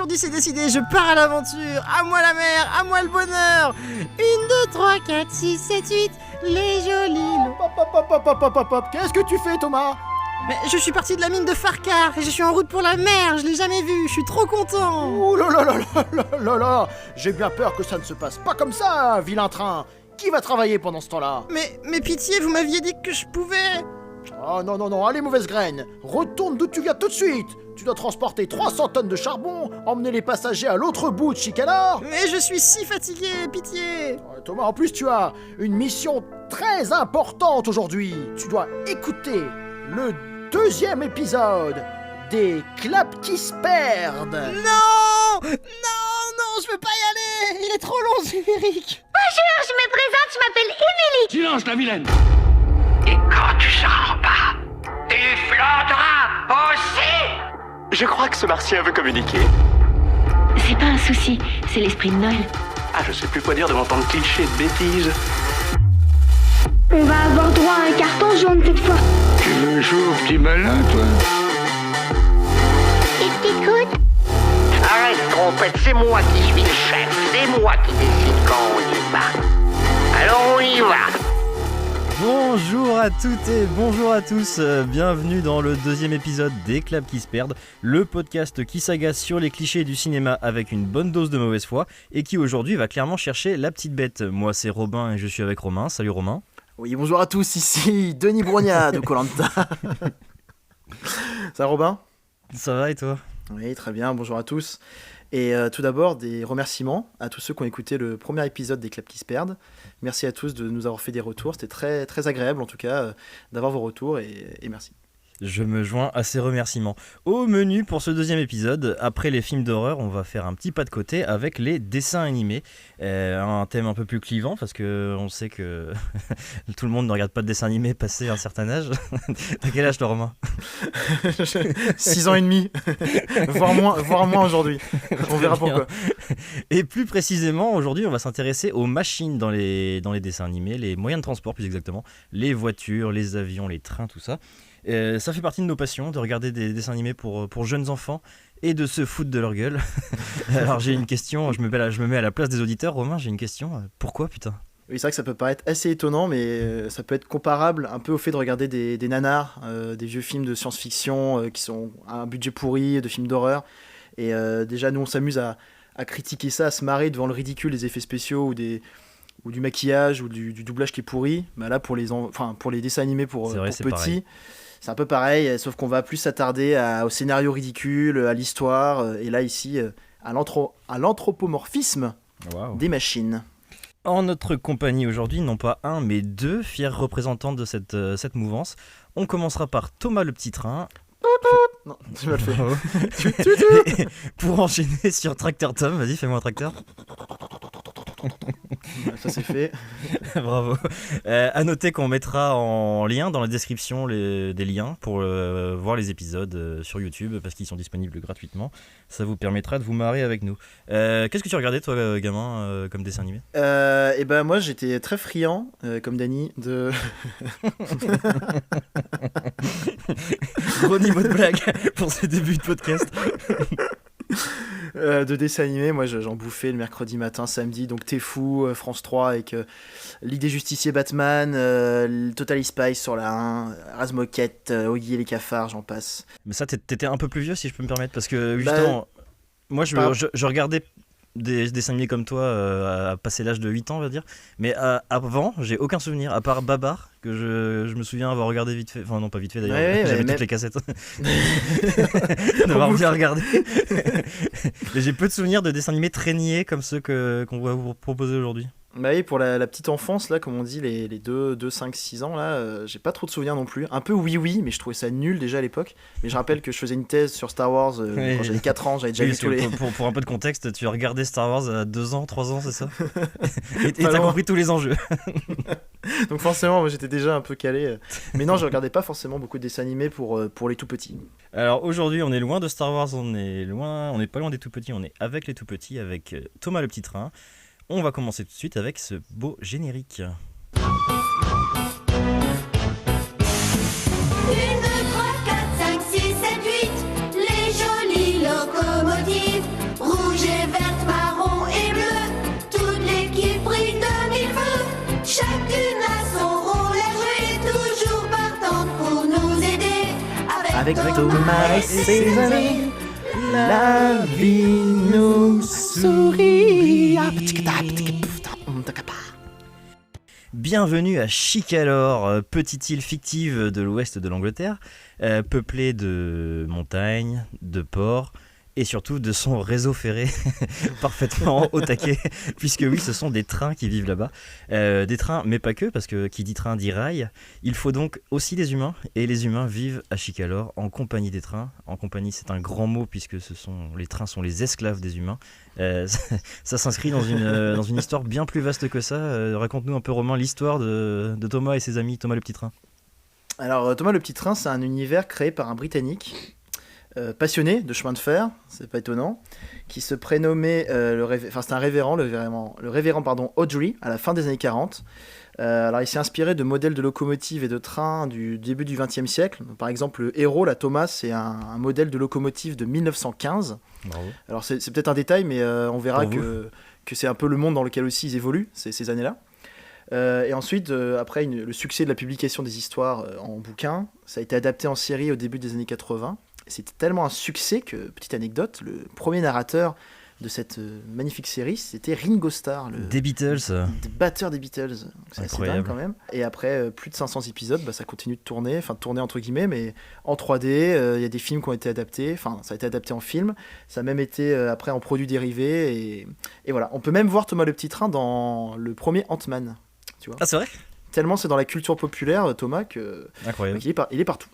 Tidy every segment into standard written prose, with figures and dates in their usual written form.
aujourd'hui c'est décidé, je pars à l'aventure. À moi la mer, à moi le bonheur. 1, 2, 3, 4, 6, 7, 8, les jolis... Hop. Qu'est-ce que tu fais, Thomas? Mais je suis parti de la mine de Farcar et je suis en route pour la mer, je l'ai jamais vue, je suis trop content. Ouh là là là là là là. J'ai bien peur que ça ne se passe pas comme ça, vilain train. Qui va travailler pendant ce temps-là? Mais pitié, vous m'aviez dit que je pouvais... Oh non, allez mauvaise graine. Retourne d'où tu viens tout de suite. Tu dois transporter 300 tonnes de charbon, emmener les passagers à l'autre bout de Chicalar. Mais je suis si fatigué, pitié. Thomas, en plus tu as une mission très importante aujourd'hui. Tu dois écouter le 2e épisode des Claps qui se perdent. Non, je peux pas y aller. Il est trop long ce générique. Bonjour, je me présente, je m'appelle Émilie. Silence, la vilaine. Et quand tu seras en bas, tu flotteras aussi. Je crois que ce martien veut communiquer. C'est pas un souci, c'est l'esprit de Noël. Ah, je sais plus quoi dire devant tant de clichés de bêtises. On va avoir droit à un carton jaune cette fois. Tu veux jouer au petit malin, toi? Écoute. Arrête, trompette, c'est moi qui suis le chef. C'est moi qui décide quand on y va. Alors on y va. Bonjour à toutes et bonjour à tous, bienvenue dans le 2e épisode des Claps qui se perdent, le podcast qui s'agace sur les clichés du cinéma avec une bonne dose de mauvaise foi et qui aujourd'hui va clairement chercher la petite bête. Moi c'est Robin et je suis avec Romain, salut Romain. Oui, bonjour à tous, ici Denis Brognat de Koh-Lanta. Ça va Robin? Ça va et toi? Oui, très bien, bonjour à tous. Et tout d'abord, des remerciements à tous ceux qui ont écouté le premier épisode des Claps qui se perdent. Merci à tous de nous avoir fait des retours, c'était très, très agréable en tout cas d'avoir vos retours et merci. Je me joins à ces remerciements. Au menu pour ce 2e épisode, après les films d'horreur, on va faire un petit pas de côté avec les dessins animés. Un thème un peu plus clivant parce qu'on sait que tout le monde ne regarde pas de dessins animés passé un certain âge. T'as quel âge toi Romain? 6 ans et demi, voire moins aujourd'hui. On verra pourquoi. Et plus précisément, aujourd'hui, on va s'intéresser aux machines dans les dessins animés, les moyens de transport plus exactement, les voitures, les avions, les trains, tout ça. Ça fait partie de nos passions, de regarder des dessins animés pour jeunes enfants et de se foutre de leur gueule. Alors j'ai une question, je me mets à la place des auditeurs. Romain, j'ai une question. Pourquoi putain? Oui, c'est vrai que ça peut paraître assez étonnant, mais ça peut être comparable un peu au fait de regarder des nanars, des vieux films de science-fiction qui sont à un budget pourri, de films d'horreur. Et déjà, nous, on s'amuse à critiquer ça, à se marrer devant le ridicule des effets spéciaux ou du maquillage ou du doublage qui est pourri. Bah là, pour les dessins animés pour petits, pareil. C'est un peu pareil, sauf qu'on va plus s'attarder au scénario ridicule, à l'histoire, et là, ici, à l'anthropomorphisme des machines. En notre compagnie aujourd'hui, non pas un, mais 2 fiers représentants de cette mouvance. On commencera par Thomas le petit train. Non, tu m'as le fait. Pour enchaîner sur Tracteur Tom, vas-y, fais-moi un tracteur. Ça c'est fait. Bravo. À noter qu'on mettra en lien dans la description des liens pour voir les épisodes sur YouTube parce qu'ils sont disponibles gratuitement. Ça vous permettra de vous marrer avec nous. Qu'est-ce que tu regardais toi, gamin, comme dessin animé? Et ben moi j'étais très friand, comme Dany, de... Gros niveau de blague pour ce début de podcast. De dessins animés, moi j'en bouffais le mercredi matin, samedi, donc T'es fou, France 3 avec Ligue des Justiciers, Batman, Totally Spies sur la 1, Razmoquette, Oggy et les cafards, j'en passe. Mais ça t'étais un peu plus vieux si je peux me permettre, parce que justement, moi je regardais des dessins animés comme toi à passer l'âge de 8 ans on va dire, mais avant j'ai aucun souvenir à part Babar que je me souviens avoir regardé vite fait, enfin non pas vite fait d'ailleurs, j'avais toutes les cassettes d'avoir bien regardé. Mais j'ai peu de souvenirs de dessins animés très niais comme ceux qu'on va vous proposer aujourd'hui. Bah oui, pour la petite enfance, là, comme on dit, les 2, 5, 6 ans, là, j'ai pas trop de souvenirs non plus. Un peu oui, mais je trouvais ça nul déjà à l'époque. Mais je rappelle que je faisais une thèse sur Star Wars quand j'avais 4 ans, j'avais déjà vu tous les... Pour un peu de contexte, tu as regardé Star Wars à 2 ans, 3 ans, c'est ça? Et t'as compris tous les enjeux. Donc forcément, moi, j'étais déjà un peu calé. Mais non, je regardais pas forcément beaucoup de dessins animés pour les tout petits. Alors aujourd'hui, on est loin de Star Wars, on n'est pas loin des tout petits, on est avec les tout petits, avec Thomas le petit train. On va commencer tout de suite avec ce beau générique. 1, 2, 3, 4, 5, 6, 7, 8, les jolies locomotives Avec Thomas et ses amis, la vie nous sourit. Bienvenue à Chicalor, petite île fictive de l'ouest de l'Angleterre, peuplée de montagnes, de ports et surtout de son réseau ferré parfaitement au taquet, puisque oui, ce sont des trains qui vivent là-bas. Des trains, mais pas que, parce que qui dit train dit rail. Il faut donc aussi des humains, et les humains vivent à Chicalor en compagnie des trains. En compagnie, c'est un grand mot, puisque les trains sont les esclaves des humains. Ça s'inscrit dans une histoire bien plus vaste que ça. Raconte-nous un peu, Romain, l'histoire de Thomas et ses amis, Thomas le Petit Train. Alors, Thomas le Petit Train, c'est un univers créé par un Britannique passionné de chemin de fer, c'est pas étonnant, qui se prénommait c'est un révérend, le révérend Audrey, à la fin des années 40. Alors il s'est inspiré de modèles de locomotives et de trains du début du XXe siècle. Par exemple, le héros, la Thomas, c'est un modèle de locomotive de 1915. Bravo. Alors c'est peut-être un détail, mais on verra que c'est un peu le monde dans lequel aussi ils évoluent ces années-là. Et ensuite, après le succès de la publication des histoires en bouquin, ça a été adapté en série au début des années 80. C'était tellement un succès que, petite anecdote, le premier narrateur de cette magnifique série, c'était Ringo Starr, des Beatles, le batteur des Beatles. Donc, c'est assez dingue quand même. Et après plus de 500 épisodes, ça continue de tourner entre guillemets, mais en 3D. Il y a des films qui ont été adaptés, ça a été adapté en film, ça a même été après en produits dérivés. Et voilà, on peut même voir Thomas le Petit Train dans le premier Ant-Man. Tu vois. Ah, c'est vrai ? Tellement c'est dans la culture populaire, Thomas, Incroyable. Il est partout.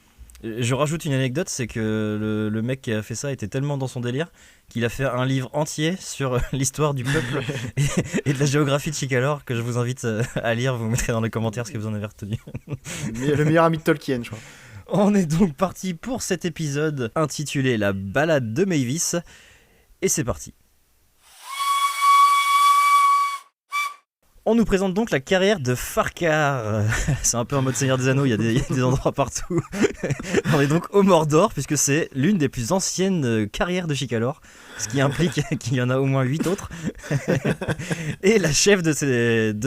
Je rajoute une anecdote, c'est que le mec qui a fait ça était tellement dans son délire qu'il a fait un livre entier sur l'histoire du peuple et de la géographie de Chicalor que je vous invite à lire. Vous mettrez dans les commentaires ce que vous en avez retenu. Le meilleur ami de Tolkien, je crois. On est donc parti pour cet épisode intitulé La balade de Mavis et c'est parti. On nous présente donc la carrière de Farquhar. C'est un peu en mode Seigneur des Anneaux, il y a des endroits partout. On est donc au Mordor, puisque c'est l'une des plus anciennes carrières de Chicalor, ce qui implique qu'il y en a au moins 8 autres. Et la chef de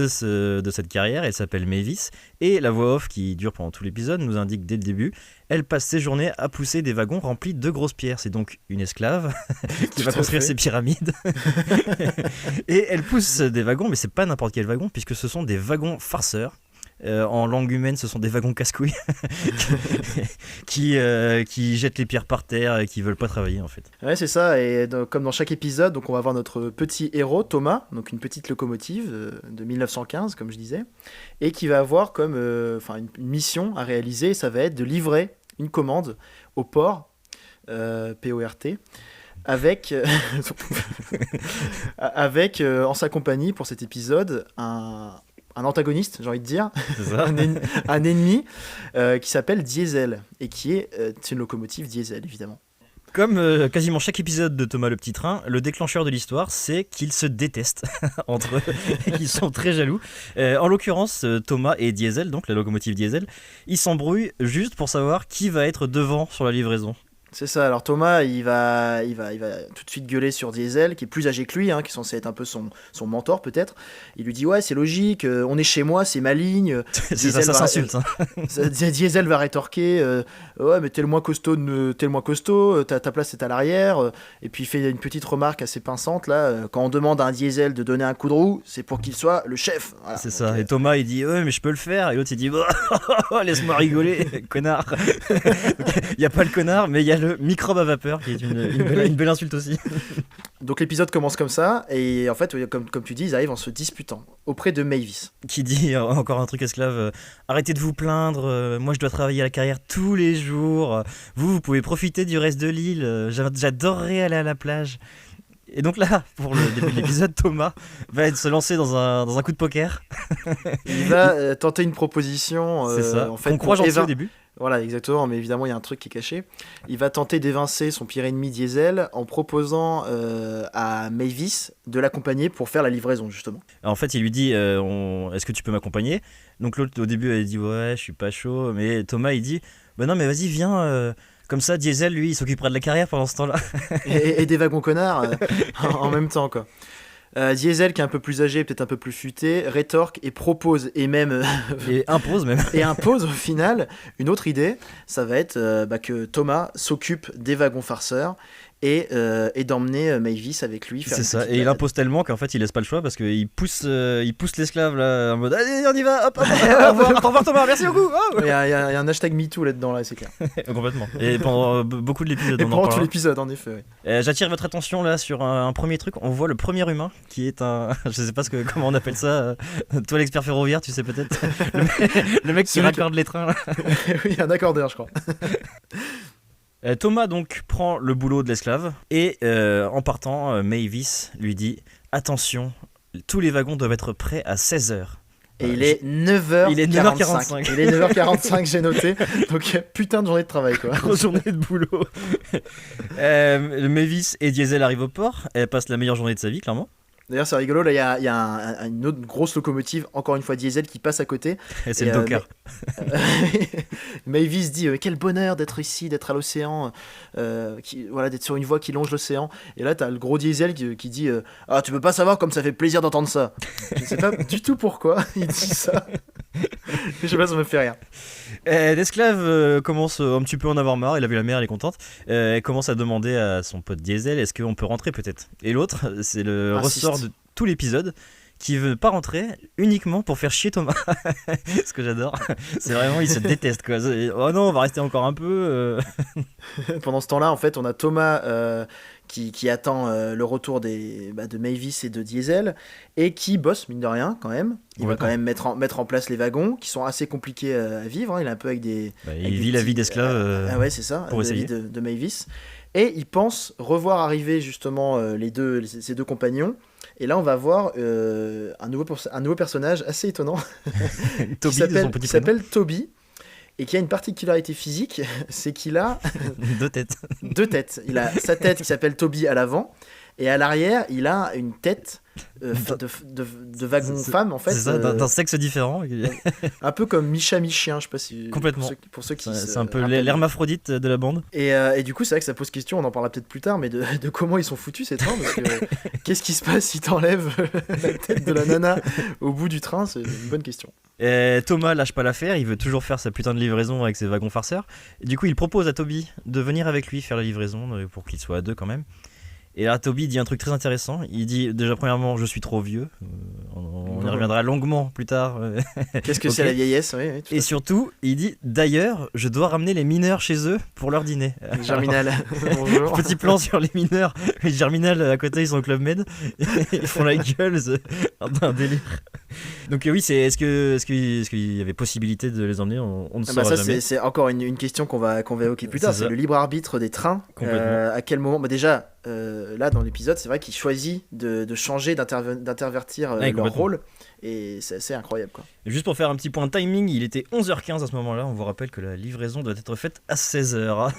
cette carrière, elle s'appelle Mavis, et la voix off qui dure pendant tout l'épisode nous indique dès le début, elle passe ses journées à pousser des wagons remplis de grosses pierres. C'est donc une esclave qui va construire ses pyramides. Et elle pousse des wagons, mais c'est pas n'importe quel wagon, puisque ce sont des wagons farceurs. En langue humaine, ce sont des wagons casse-couilles qui jettent les pierres par terre et qui veulent pas travailler en fait. Ouais, c'est ça. Et comme dans chaque épisode, donc on va voir notre petit héros Thomas, donc une petite locomotive de 1915, comme je disais, et qui va avoir comme une mission à réaliser. Ça va être de livrer une commande au port, P-O-R-T. Avec en sa compagnie pour cet épisode un antagoniste, j'ai envie de dire, un ennemi qui s'appelle Diesel et qui est une locomotive diesel évidemment. Comme quasiment chaque épisode de Thomas le Petit Train, le déclencheur de l'histoire, c'est qu'ils se détestent entre eux et qu'ils sont très jaloux. En l'occurrence, Thomas et Diesel, donc la locomotive Diesel, ils s'embrouillent juste pour savoir qui va être devant sur la livraison. C'est ça, alors Thomas il va tout de suite gueuler sur Diesel qui est plus âgé que lui, qui est censé être un peu son mentor peut-être. Il lui dit ouais c'est logique, on est chez moi, c'est ma ligne. Ça s'insulte. Diesel va rétorquer ouais mais t'es le moins costaud, ta place est à l'arrière. Et puis il fait une petite remarque assez pinçante là, quand on demande à un Diesel de donner un coup de roue, c'est pour qu'il soit le chef. Voilà. C'est ça, et Thomas il dit ouais mais je peux le faire, et l'autre il dit laisse-moi rigoler, connard. Il n'y a pas le connard, mais il y a le microbe à vapeur qui est une belle insulte aussi. Donc l'épisode commence comme ça et en fait comme tu dis ils arrivent en se disputant auprès de Mavis qui dit encore un truc esclave, arrêtez de vous plaindre, moi je dois travailler à la carrière tous les jours, vous pouvez profiter du reste de l'île, j'adorerais aller à la plage. Et donc là, pour le début de l'épisode, Thomas va se lancer dans un coup de poker. Il va tenter une proposition. C'est ça, en fait, on croit gentil au début. Voilà, exactement, mais évidemment, il y a un truc qui est caché. Il va tenter d'évincer son pire ennemi Diesel en proposant à Mavis de l'accompagner pour faire la livraison, justement. En fait, il lui dit est-ce que tu peux m'accompagner ? Donc l'autre, au début, elle dit ouais, je suis pas chaud. Mais Thomas, il dit bah non, mais vas-y, viens. Comme ça, Diesel, lui, il s'occupera de la carrière pendant ce temps-là. et des wagons connards en même temps, quoi. Diesel, qui est un peu plus âgé, peut-être un peu plus futé, rétorque et propose, et même Et impose même. et impose au final une autre idée. Ça va être que Thomas s'occupe des wagons farceurs et d'emmener Mavis avec lui faire C'est une ça, petite et il balade. impose tellement qu'en fait il laisse pas le choix parce qu'il pousse l'esclave là en mode allez on y va, hop, hop, hop, au revoir Thomas, merci beaucoup. Oh Il y a un hashtag MeToo là-dedans, là, c'est clair. Complètement. Et pendant beaucoup de l'épisode Et on en pendant tout parlera. l'épisode, en effet. Ouais. J'attire votre attention là sur un premier truc. On voit le premier humain qui est un, je sais pas comment on appelle ça. Toi l'expert ferroviaire, tu sais peut-être. Le mec qui Celui raccorde les trains là. Oui, un accordeur, je crois. Thomas donc prend le boulot de l'esclave et en partant, Mavis lui dit attention, tous les wagons doivent être prêts à 16h. Et il est 9h45. Il est 9h45. Il est 9h45, j'ai noté. Donc, putain de journée de travail, quoi. Grosse journée de boulot. Mavis et Diesel arrivent au port. Elle passe la meilleure journée de sa vie, clairement. D'ailleurs, c'est rigolo, là, il y a une autre grosse locomotive, encore une fois Diesel, qui passe à côté. Et c'est Et, le Docker. Mavis dit quel bonheur d'être ici, d'être à l'océan, d'être sur une voie qui longe l'océan. Et là, t'as le gros Diesel qui dit ah, tu peux pas savoir comme ça fait plaisir d'entendre ça. Je sais pas du tout pourquoi il dit ça. Je sais pas, ça me fait rire. L'esclave commence un petit peu à en avoir marre. Il a vu la mère, elle est contente. Elle commence à demander à son pote Diesel est-ce qu'on peut rentrer peut-être. Et l'autre, c'est le Insiste. ressort de tout l'épisode qui veut pas rentrer uniquement pour faire chier Thomas. Ce que j'adore, c'est vraiment il se déteste quoi. Oh non, on va rester encore un peu. Pendant ce temps-là, en fait, on a Thomas qui attend le retour de Mavis et de Diesel et qui bosse, mine de rien, quand même. Il va quand même mettre en place les wagons qui sont assez compliqués à vivre. Hein. Il est un peu avec des. Il avec vit des la vie petits- d'esclave. Ah ouais, c'est ça, pour la vie essayer. de Mavis. Et il pense revoir arriver justement ces deux compagnons. Et là, on va voir un nouveau personnage assez étonnant Toby, de son petit qui prénom. s'appelle Toby et qui a une particularité physique, c'est qu'il a 2 têtes. 2 têtes. Il a sa tête qui s'appelle Toby à l'avant et à l'arrière, il a une tête de wagon femme en fait. C'est ça, d'un sexe différent. Un peu comme Micha Mi-Chien, je sais pas si. Complètement. Pour ceux qui. C'est un peu l'hermaphrodite de la bande. Et du coup, c'est vrai que ça pose question, on en parlera peut-être plus tard, mais de comment ils sont foutus ces trains, parce que qu'est-ce qui se passe si t'enlèves la tête de la nana au bout du train, c'est une bonne question. Et Thomas lâche pas l'affaire, il veut toujours faire sa putain de livraison avec ses wagons farceurs. Et du coup, il propose à Toby de venir avec lui faire la livraison pour qu'il soit à 2 quand même. Et là, Toby dit un truc très intéressant. Il dit déjà, premièrement, je suis trop vieux. On y reviendra longuement plus tard. Qu'est-ce que Ok. c'est la vieillesse, oui, tout Et à surtout, il dit d'ailleurs, je dois ramener les mineurs chez eux pour leur dîner. fait. Germinal, bonjour. Petit plan sur les mineurs. Les Germinal à côté, ils sont au Club Med. Ils font la gueule. C'est un délire. Donc, oui, est-ce qu'il y avait possibilité de les emmener on ne Ah saura bah ça, jamais. c'est encore une question qu'on va évoquer plus tard, C'est c'est ça. le libre arbitre des trains. Complètement. À quel moment déjà, là dans l'épisode, c'est vrai qu'il choisit de changer, d'intervertir Ouais, leur complètement. rôle, et c'est assez incroyable, quoi. Juste pour faire un petit point de timing, il était 11h15 à ce moment-là. On vous rappelle que la livraison doit être faite à 16h.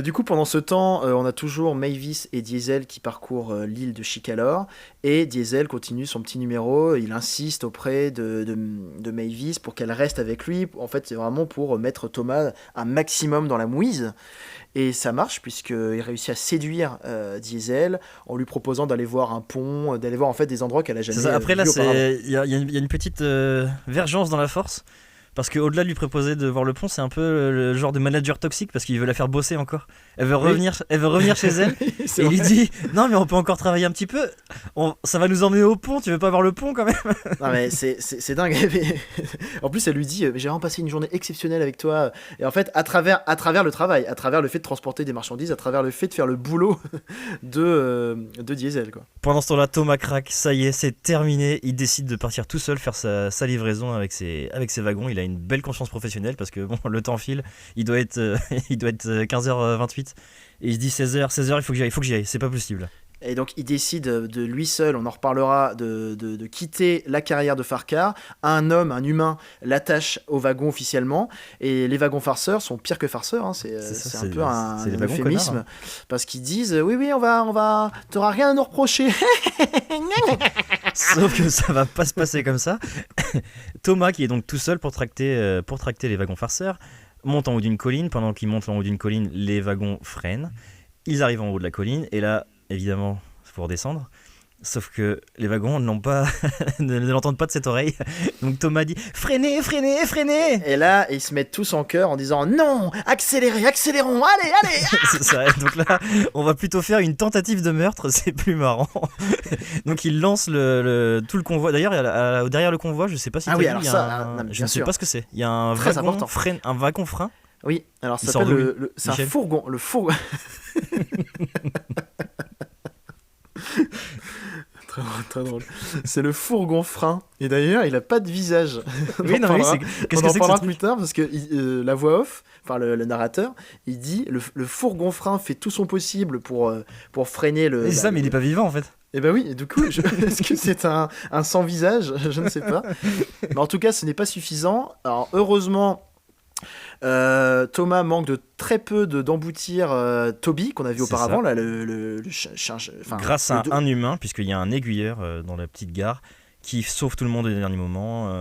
Du coup, pendant ce temps, on a toujours Mavis et Diesel qui parcourent l'île de Chicalor, et Diesel continue son petit numéro. Il insiste auprès de Mavis pour qu'elle reste avec lui. En fait, c'est vraiment pour mettre Thomas un maximum dans la mouise. Et ça marche, puisqu'il réussit à séduire Diesel en lui proposant d'aller voir un pont, d'aller voir en fait des endroits qu'elle a jamais C'est ça. Après, là, vus auparavant. il y a une petite vergence dans la force. Parce qu'au-delà de lui proposer de voir le pont, c'est un peu le genre de manager toxique parce qu'il veut la faire bosser encore. Elle veut revenir chez elle. C'est Et il lui vrai. dit non mais on peut encore travailler un petit peu. Ça va nous emmener au pont. Tu veux pas voir le pont quand même? Non mais c'est dingue. En plus, elle lui dit j'ai vraiment passé une journée exceptionnelle avec toi. Et en fait, à travers le travail, à travers le fait de transporter des marchandises, à travers le fait de faire le boulot de Diesel, quoi. Pendant ce temps-là, Thomas craque. Ça y est, c'est terminé. Il décide de partir tout seul faire sa livraison avec ses wagons. Il a une belle conscience professionnelle parce que bon, le temps file. Il doit être 15h28 et il se dit 16h, il faut que j'y aille. C'est pas possible. Et donc il décide de lui seul, on en reparlera, de quitter la carrière de Farcar. Un humain, l'attache au wagon officiellement. Et les wagons farceurs sont pires que farceurs, hein. C'est ça, un peu un c'est les wagons euphémisme. connards, Parce qu'ils disent oui, on va, t'auras rien à nous reprocher. Sauf que ça va pas se passer comme ça. Thomas, qui est donc tout seul pour tracter les wagons farceurs, monte en haut d'une colline. Pendant qu'il monte en haut d'une colline, les wagons freinent. Ils arrivent en haut de la colline et là, évidemment, pour descendre. Sauf que les wagons n'ont pas ne l'entendent pas de cette oreille. Donc Thomas dit « Freinez, freinez, freinez !» Et là, ils se mettent tous en chœur en disant « Non, accélérez, accélérons, allez, allez !» C'est ça. Donc là, on va plutôt faire une tentative de meurtre, c'est plus marrant. Donc il lance tout le convoi. D'ailleurs, derrière le convoi, je sais pas si Ah oui, t'as alors vu, ça, non, mais je bien ne sais sûr. pas ce que c'est. Il y a un Très wagon important. un wagon frein. Oui, alors ça Il sort s'appelle d'où, c'est un Michel fourgon. Le fourgon. Très drôle, très drôle. C'est le fourgon frein. Et d'ailleurs, il a pas de visage. Oui, non, mais qu'est-ce On que en c'est que ce parlera truc plus tard parce que la voix off, enfin le narrateur, il dit le fourgon frein fait tout son possible pour freiner le. C'est ça, mais il est pas vivant en fait. Eh ben oui, et du coup, est-ce que c'est un sans visage? Je ne sais pas. Mais en tout cas, ce n'est pas suffisant. Alors heureusement. Thomas manque de très peu d'emboutir Toby qu'on a vu C'est auparavant ça. là, le enfin, Grâce le à deux- un humain, puisqu'il y a un aiguilleur dans la petite gare qui sauve tout le monde au dernier moment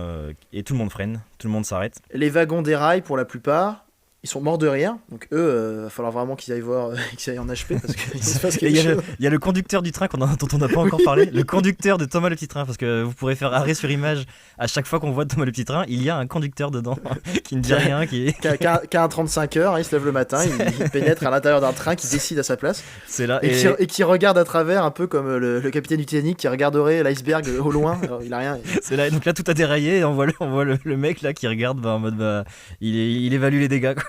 et tout le monde freine, tout le monde s'arrête. les wagons déraillent pour la plupart. Ils sont morts de rire, donc eux, va falloir vraiment qu'ils aillent voir, qu'ils aillent en HP parce qu'il se passe Et quelque chose. il y a le conducteur du train dont on n'a pas encore parlé, le conducteur de Thomas le Petit Train, parce que vous pourrez faire arrêt sur image à chaque fois qu'on voit Thomas le Petit Train, il y a un conducteur dedans qui ne dit rien, qui Qui a un 35 heures, hein, il se lève le matin, il pénètre à l'intérieur d'un train qui décide à sa place c'est là. et qui regarde à travers un peu comme le capitaine du Titanic qui regarderait l'iceberg au loin. Alors, il a rien. C'est là, donc là tout a déraillé et on voit le mec là qui regarde en mode il évalue les dégâts quoi.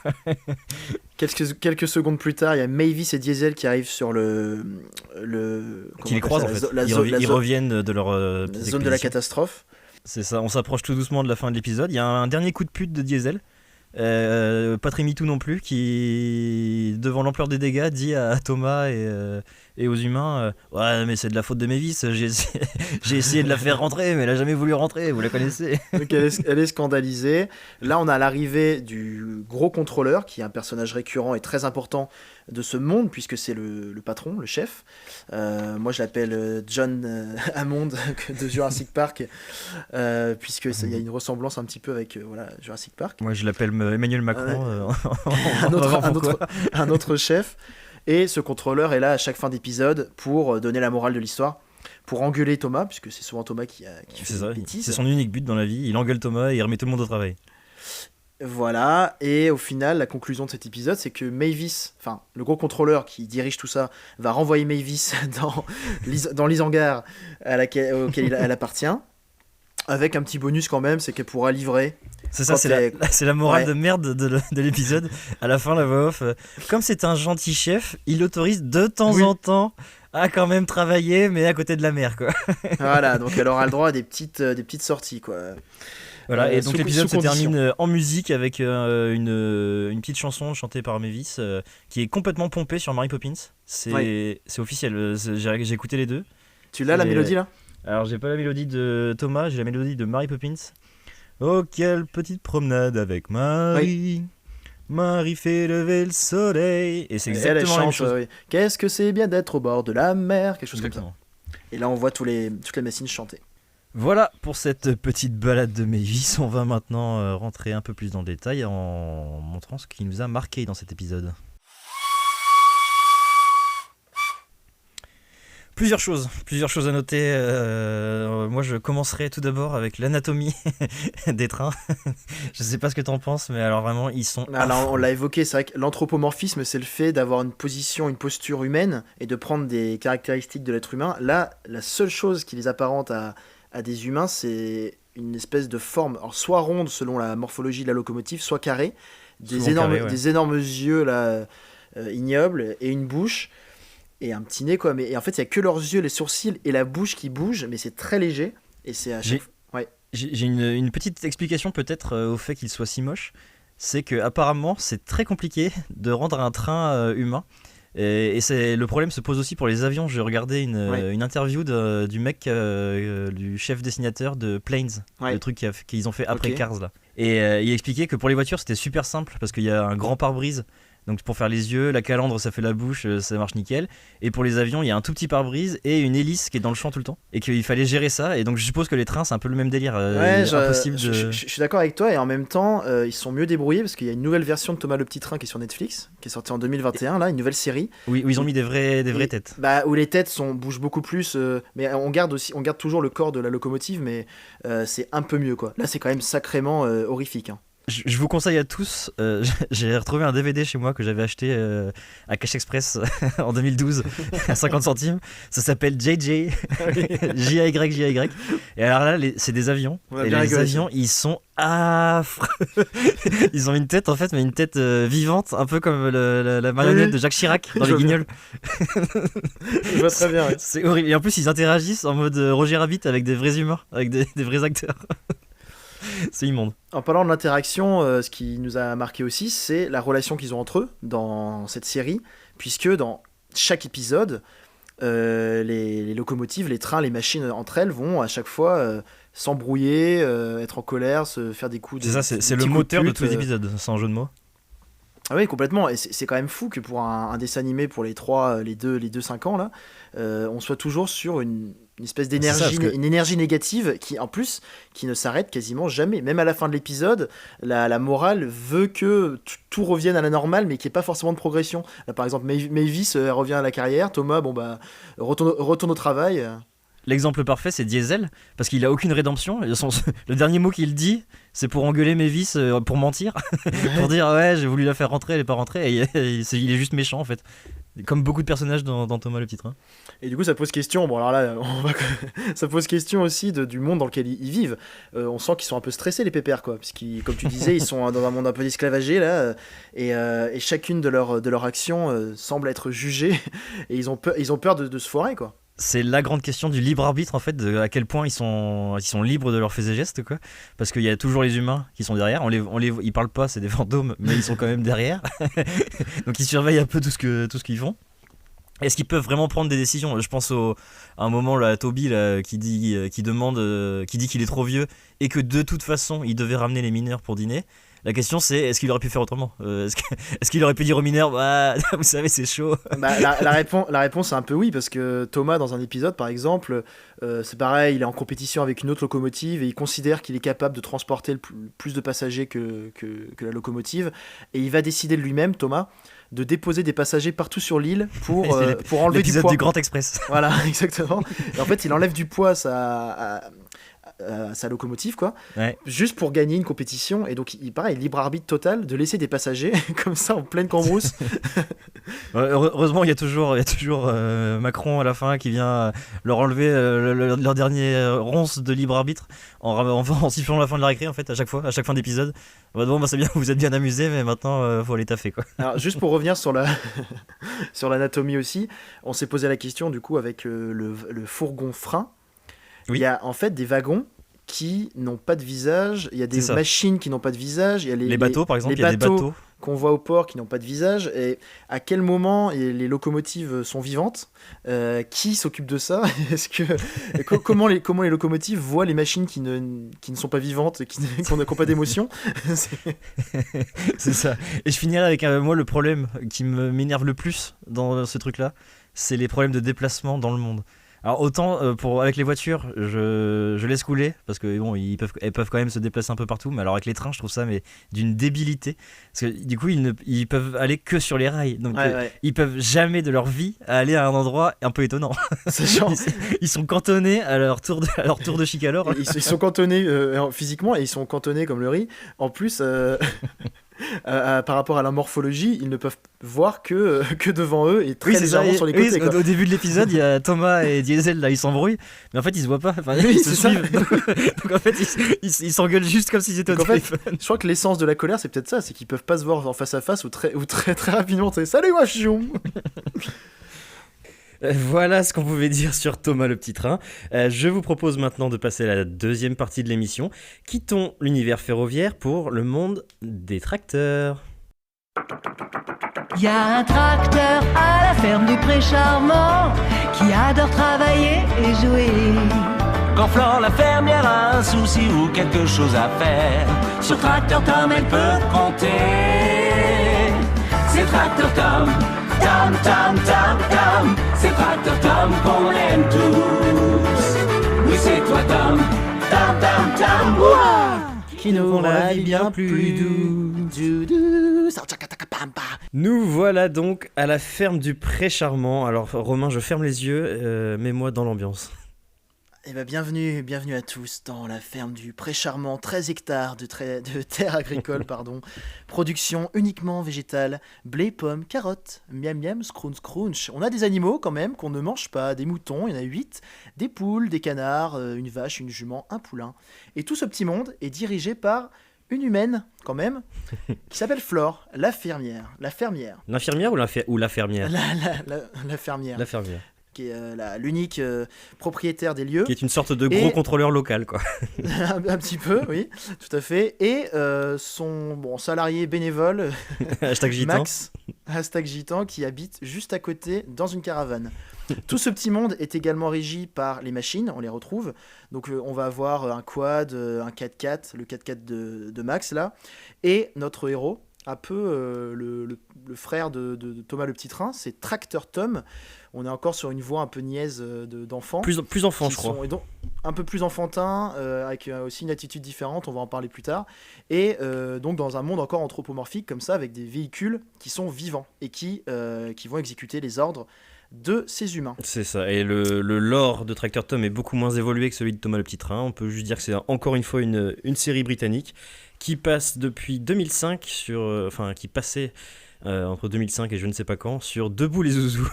Quelques secondes plus tard, il y a Mavis et Diesel qui arrivent sur le Qui les comment on croisent en appelle ça, fait. la Ils, zo- revi- la ils zo- reviennent de leur la petite zone de la expédition. catastrophe. C'est ça, on s'approche tout doucement de la fin de l'épisode. Il y a un dernier coup de pute de Diesel. Pas très MeToo non plus, qui, devant l'ampleur des dégâts, dit à Thomas et aux humains ouais, mais c'est de la faute de Mavis, j'ai essayé de la faire rentrer, mais elle a jamais voulu rentrer, vous la connaissez. Donc elle est scandalisée. Là, on a l'arrivée du gros contrôleur, qui est un personnage récurrent et très important de ce monde, puisque c'est le patron, le chef. Moi, je l'appelle John Hammond de Jurassic Park, puisque il y a une ressemblance un petit peu avec Jurassic Park. Moi je l'appelle Emmanuel Macron. Un autre chef. Et ce contrôleur est là à chaque fin d'épisode pour donner la morale de l'histoire, pour engueuler Thomas, puisque c'est souvent Thomas qui fait C'est ça, des bêtises. c'est son unique but dans la vie, il engueule Thomas et il remet tout le monde au travail. Voilà, et au final, la conclusion de cet épisode, c'est que Mavis, enfin, le gros contrôleur qui dirige tout ça, va renvoyer Mavis dans l'Isengard auquel elle appartient, avec un petit bonus quand même, c'est qu'elle pourra livrer. C'est ça, Quand c'est la morale Ouais. de merde de l'épisode. À la fin, la voix off, comme c'est un gentil chef, il autorise de temps Oui. en temps à quand même travailler, mais à côté de la mer, quoi. Voilà, donc elle aura le droit à des petites sorties, quoi. Voilà, et donc sous l'épisode se condition. termine en musique avec une petite chanson chantée par Mavis qui est complètement pompée sur Mary Poppins. C'est officiel, j'ai écouté les deux. Tu l'as, la Et- mélodie, là? Alors j'ai pas la mélodie de Thomas, j'ai la mélodie de Mary Poppins. Oh quelle petite promenade avec Marie. Marie fait lever le soleil. Et c'est Elle exactement la même chante, chose. oui. Qu'est-ce que c'est bien d'être au bord de la mer, quelque chose comme ça. Exactement. Et là, on voit toutes les machines chanter. Voilà pour cette petite balade de Mavis. On va maintenant rentrer un peu plus dans le détail en montrant ce qui nous a marqué dans cet épisode. Plusieurs choses à noter. Moi, je commencerai tout d'abord avec l'anatomie des trains. Je sais pas ce que t'en penses, mais alors vraiment, ils sont. Alors, on l'a évoqué, c'est vrai que l'anthropomorphisme, c'est le fait d'avoir une posture humaine et de prendre des caractéristiques de l'être humain. Là, la seule chose qui les apparente à des humains, c'est une espèce de forme, alors soit ronde selon la morphologie de la locomotive, soit carrée, Souvent carré, ouais. des énormes yeux là, ignobles et une bouche et un petit nez, quoi. Mais et en fait, il y a que leurs yeux, les sourcils et la bouche qui bougent, mais c'est très léger et c'est à chaque fois. Ouais. J'ai une petite explication peut-être au fait qu'il soit si moche. C'est que apparemment, c'est très compliqué de rendre un train humain. Et le problème se pose aussi pour les avions. J'ai regardé une interview du mec, du chef dessinateur de Planes, le truc qu'ils ont fait après Ok. Cars là. Et il expliquait que pour les voitures c'était super simple parce qu'il y a un grand pare-brise Donc pour faire les yeux, la calandre ça fait la bouche, ça marche nickel. Et pour les avions, il y a un tout petit pare-brise et une hélice qui est dans le champ tout le temps. Et qu'il fallait gérer ça. Et donc je suppose que les trains c'est un peu le même délire. Impossible de... je suis d'accord avec toi et en même temps ils sont mieux débrouillés parce qu'il y a une nouvelle version de Thomas le Petit Train qui est sur Netflix, qui est sortie en 2021 là, une nouvelle série. Oui, où ils ont mis des vraies têtes. Bah, où les têtes bougent beaucoup plus, mais on garde toujours le corps de la locomotive, mais c'est un peu mieux quoi. Là c'est quand même sacrément horrifique. Hein. Je vous conseille à tous, j'ai retrouvé un DVD chez moi que j'avais acheté à Cash Express en 2012 à 50 centimes. Ça s'appelle JJ, J-A-Y. Et alors là, c'est des avions. Et les avions, ils sont affreux. Ils ont une tête en fait, mais une tête vivante, un peu comme la marionnette de Jacques Chirac dans Les Guignols. Je vois très bien. Ouais. C'est horrible. Et en plus, ils interagissent en mode Roger Rabbit avec des vrais humains, avec des vrais acteurs. C'est immonde. En parlant de l'interaction, ce qui nous a marqué aussi, c'est la relation qu'ils ont entre eux dans cette série, puisque dans chaque épisode, les locomotives, les trains, les machines entre elles vont à chaque fois s'embrouiller, être en colère, se faire des coups de... C'est ça, c'est le moteur de tous les épisodes, sans jeu de mots. Ah oui, complètement. Et c'est quand même fou que pour un dessin animé pour les 2-5 ans, là, on soit toujours sur une espèce d'énergie, une énergie négative qui, en plus, qui ne s'arrête quasiment jamais. Même à la fin de l'épisode, la morale veut que tout revienne à la normale, mais qu'il n'y ait pas forcément de progression. Là, par exemple, Mavis revient à la carrière, Thomas, retourne au travail. L'exemple parfait, c'est Diesel, parce qu'il a aucune rédemption. Le dernier mot qu'il dit, c'est pour engueuler Mavis, pour mentir, pour dire ouais, j'ai voulu la faire rentrer, elle est pas rentrée, et il est juste méchant en fait. Comme beaucoup de personnages dans Thomas le Petit Train. Et du coup, ça pose question. Bon, alors là, ça pose question aussi du monde dans lequel ils vivent. On sent qu'ils sont un peu stressés, les pépères, quoi. Parce que, comme tu disais, ils sont dans un monde un peu esclavagé, là. Et chacune de leurs actions semble être jugée. Et ils ont peur de se foirer, quoi. C'est la grande question du libre arbitre en fait, à quel point ils sont libres de leurs faits et gestes quoi. Parce qu'il y a toujours les humains qui sont derrière, ils parlent pas, c'est des fantômes, mais ils sont quand même derrière. Donc ils surveillent un peu tout ce qu'ils font. Est-ce qu'ils peuvent vraiment prendre des décisions ? Je pense à un moment là, à Toby là, qui dit qu'il est trop vieux et que de toute façon il devait ramener les mineurs pour dîner. La question c'est, est-ce qu'il aurait pu faire autrement ? Est-ce qu'il aurait pu dire aux mineurs, bah, vous savez c'est chaud. La réponse c'est un peu oui, parce que Thomas dans un épisode par exemple, c'est pareil, il est en compétition avec une autre locomotive et il considère qu'il est capable de transporter plus de passagers que la locomotive, et il va décider de lui-même, Thomas, de déposer des passagers partout sur l'île pour enlever du poids. Du Grand Express. Voilà, exactement. Et en fait, il enlève du poids à sa locomotive, quoi, ouais. Juste pour gagner une compétition. Et donc, pareil, libre arbitre total de laisser des passagers comme ça en pleine cambrousse. Heureusement, il y a toujours Macron à la fin qui vient leur enlever leur dernier ronce de libre arbitre en sifflant la fin de la récré, en fait, à chaque fin d'épisode. Bon, c'est bien, vous êtes bien amusés, mais maintenant, faut aller taffer, quoi. Alors, juste pour revenir sur l'anatomie aussi, on s'est posé la question, du coup, avec le fourgon frein. Oui. Il y a en fait des wagons qui n'ont pas de visage, il y a des machines qui n'ont pas de visage, il y a les bateaux par exemple, il y a des bateaux qu'on voit au port qui n'ont pas de visage. Et à quel moment les locomotives sont vivantes, qui s'occupe de ça? Comment les locomotives voient les machines qui ne sont pas vivantes, qui n'ont pas d'émotion? C'est ça. Et je finirai avec moi le problème qui m'énerve le plus dans ce truc là, c'est les problèmes de déplacement dans le monde. Alors autant avec les voitures, je laisse couler parce que bon, elles peuvent quand même se déplacer un peu partout, mais alors avec les trains, je trouve ça d'une débilité, parce que du coup ils peuvent aller que sur les rails, donc ils peuvent jamais de leur vie aller à un endroit un peu étonnant. Ils sont cantonnés à leur tour de Chicalor. Ils sont cantonnés physiquement, et ils sont cantonnés comme le riz. En plus. Par rapport à la morphologie, ils ne peuvent voir que devant eux et très légèrement sur les côtés. Au début de l'épisode, il y a Thomas et Diesel là, ils s'embrouillent, mais en fait ils se voient pas. Enfin, ils se suivent. Donc en fait ils s'engueulent juste comme s'ils étaient au téléphone. Je crois que l'essence de la colère, c'est peut-être ça, c'est qu'ils peuvent pas se voir en face à face ou très très rapidement. Salut moi chion. Voilà ce qu'on pouvait dire sur Thomas le Petit Train. Je vous propose maintenant de passer à la deuxième partie de l'émission. Quittons l'univers ferroviaire pour le monde des tracteurs. Il y a un tracteur à la ferme du Pré Charmant qui adore travailler et jouer. Quand Flore la fermière a un souci ou quelque chose à faire, sur Tracteur Tom elle peut compter. C'est Tom, Tom, Tom, Tom, c'est Tracteur Tom qu'on aime tous. Oui, c'est toi, Tom, Tom, Tom, Tom, ouah, Qui nous rend la vie bien plus douce. Nous voilà donc à la ferme du Pré-Charmant. Alors Romain, je ferme les yeux, mets-moi dans l'ambiance. Eh ben, bienvenue à tous dans la ferme du Pré-Charmant, 13 hectares de terre agricole, pardon. Production uniquement végétale, blé, pommes, carottes, miam miam, scrunch scrunch. On a des animaux quand même qu'on ne mange pas, des moutons, il y en a 8, des poules, des canards, une vache, une jument, un poulain. Et tout ce petit monde est dirigé par une humaine, quand même, qui s'appelle Flore, la fermière. L'infirmière ou la fermière? La fermière. La fermière. Qui est l'unique propriétaire des lieux. Qui est une sorte de gros contrôleur local, quoi. un petit peu, oui, tout à fait. Et son salarié bénévole, Hashtag gitan. Max, hashtag gitan, qui habite juste à côté dans une caravane. Tout ce petit monde est également régi par les machines, on les retrouve. Donc on va avoir un quad, un 4x4, le 4x4 de Max, là. Et notre héros, un peu le frère de Thomas le Petit Train, c'est Tracteur Tom. On est encore sur une voix un peu niaise d'enfant. Plus enfant, je crois. Donc, un peu plus enfantin, avec aussi une attitude différente, on va en parler plus tard. Et donc dans un monde encore anthropomorphique, comme ça, avec des véhicules qui sont vivants et qui vont exécuter les ordres de ces humains. C'est ça, et le lore de Tracteur Tom est beaucoup moins évolué que celui de Thomas le Petit Train. On peut juste dire que c'est encore une fois une série britannique qui passe depuis 2005 qui passait entre 2005 et je ne sais pas quand sur Debout les Zouzous,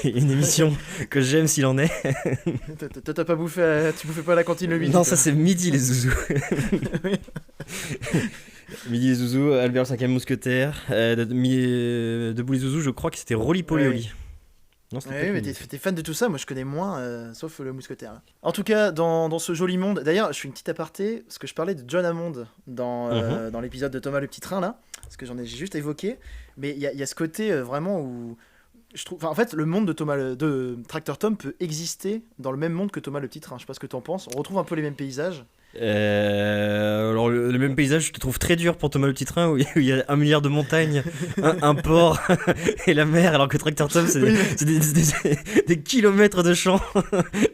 une émission que j'aime s'il en est. T'as pas bouffé, tu bouffais pas à la cantine le midi? Non, ça c'est Midi les Zouzous. Midi les Zouzous, Albert le 5e mousquetaire, Debout les Zouzous, je crois que c'était Rolly Polioli. Non, oui, mais t'es fan de tout ça, moi je connais moins, sauf le mousquetaire. En tout cas, dans ce joli monde, d'ailleurs, je fais une petite aparté, parce que je parlais de John Hammond dans l'épisode de Thomas le Petit Train, là, parce que j'ai juste évoqué, mais il y a ce côté vraiment où, je trouve, en fait, le monde de Tracteur Tom peut exister dans le même monde que Thomas le Petit Train, je sais pas ce que t'en penses, on retrouve un peu les mêmes paysages. Alors le même paysage je te trouve très dur pour Thomas le Petit Train où il y a 1 milliard de montagnes, un port et la mer, alors que Tracteur Tom c'est des kilomètres de champs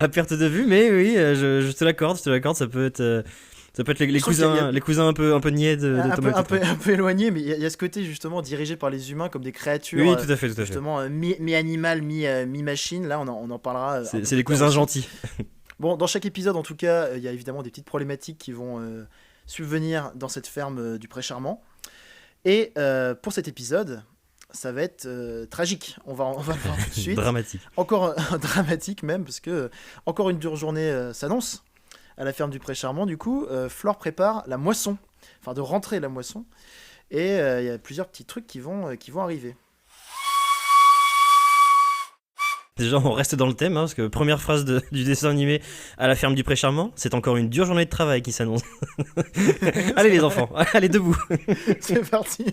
à perte de vue, mais oui, je te l'accorde, ça peut être les cousins un peu niais de Thomas le Petit Train. Un peu éloigné, mais il y a ce côté justement dirigé par les humains comme des créatures. Oui, tout à fait. Justement mi-animal, mi-machine, là on en parlera. C'est les cousins gentils. Bon, dans chaque épisode, en tout cas, il y a évidemment des petites problématiques qui vont subvenir dans cette ferme du Pré-Charmant. Et pour cet épisode, ça va être tragique. On va le voir tout de suite. Dramatique. Encore dramatique même, parce que encore une dure journée s'annonce à la ferme du Pré-Charmant. Du coup, Flore prépare la moisson, enfin de rentrer la moisson. Et il y a plusieurs petits trucs qui vont arriver. Déjà, on reste dans le thème, parce que première phrase du dessin animé à la ferme du Pré-Charmant, c'est encore une dure journée de travail qui s'annonce. Allez les enfants, allez debout. C'est parti.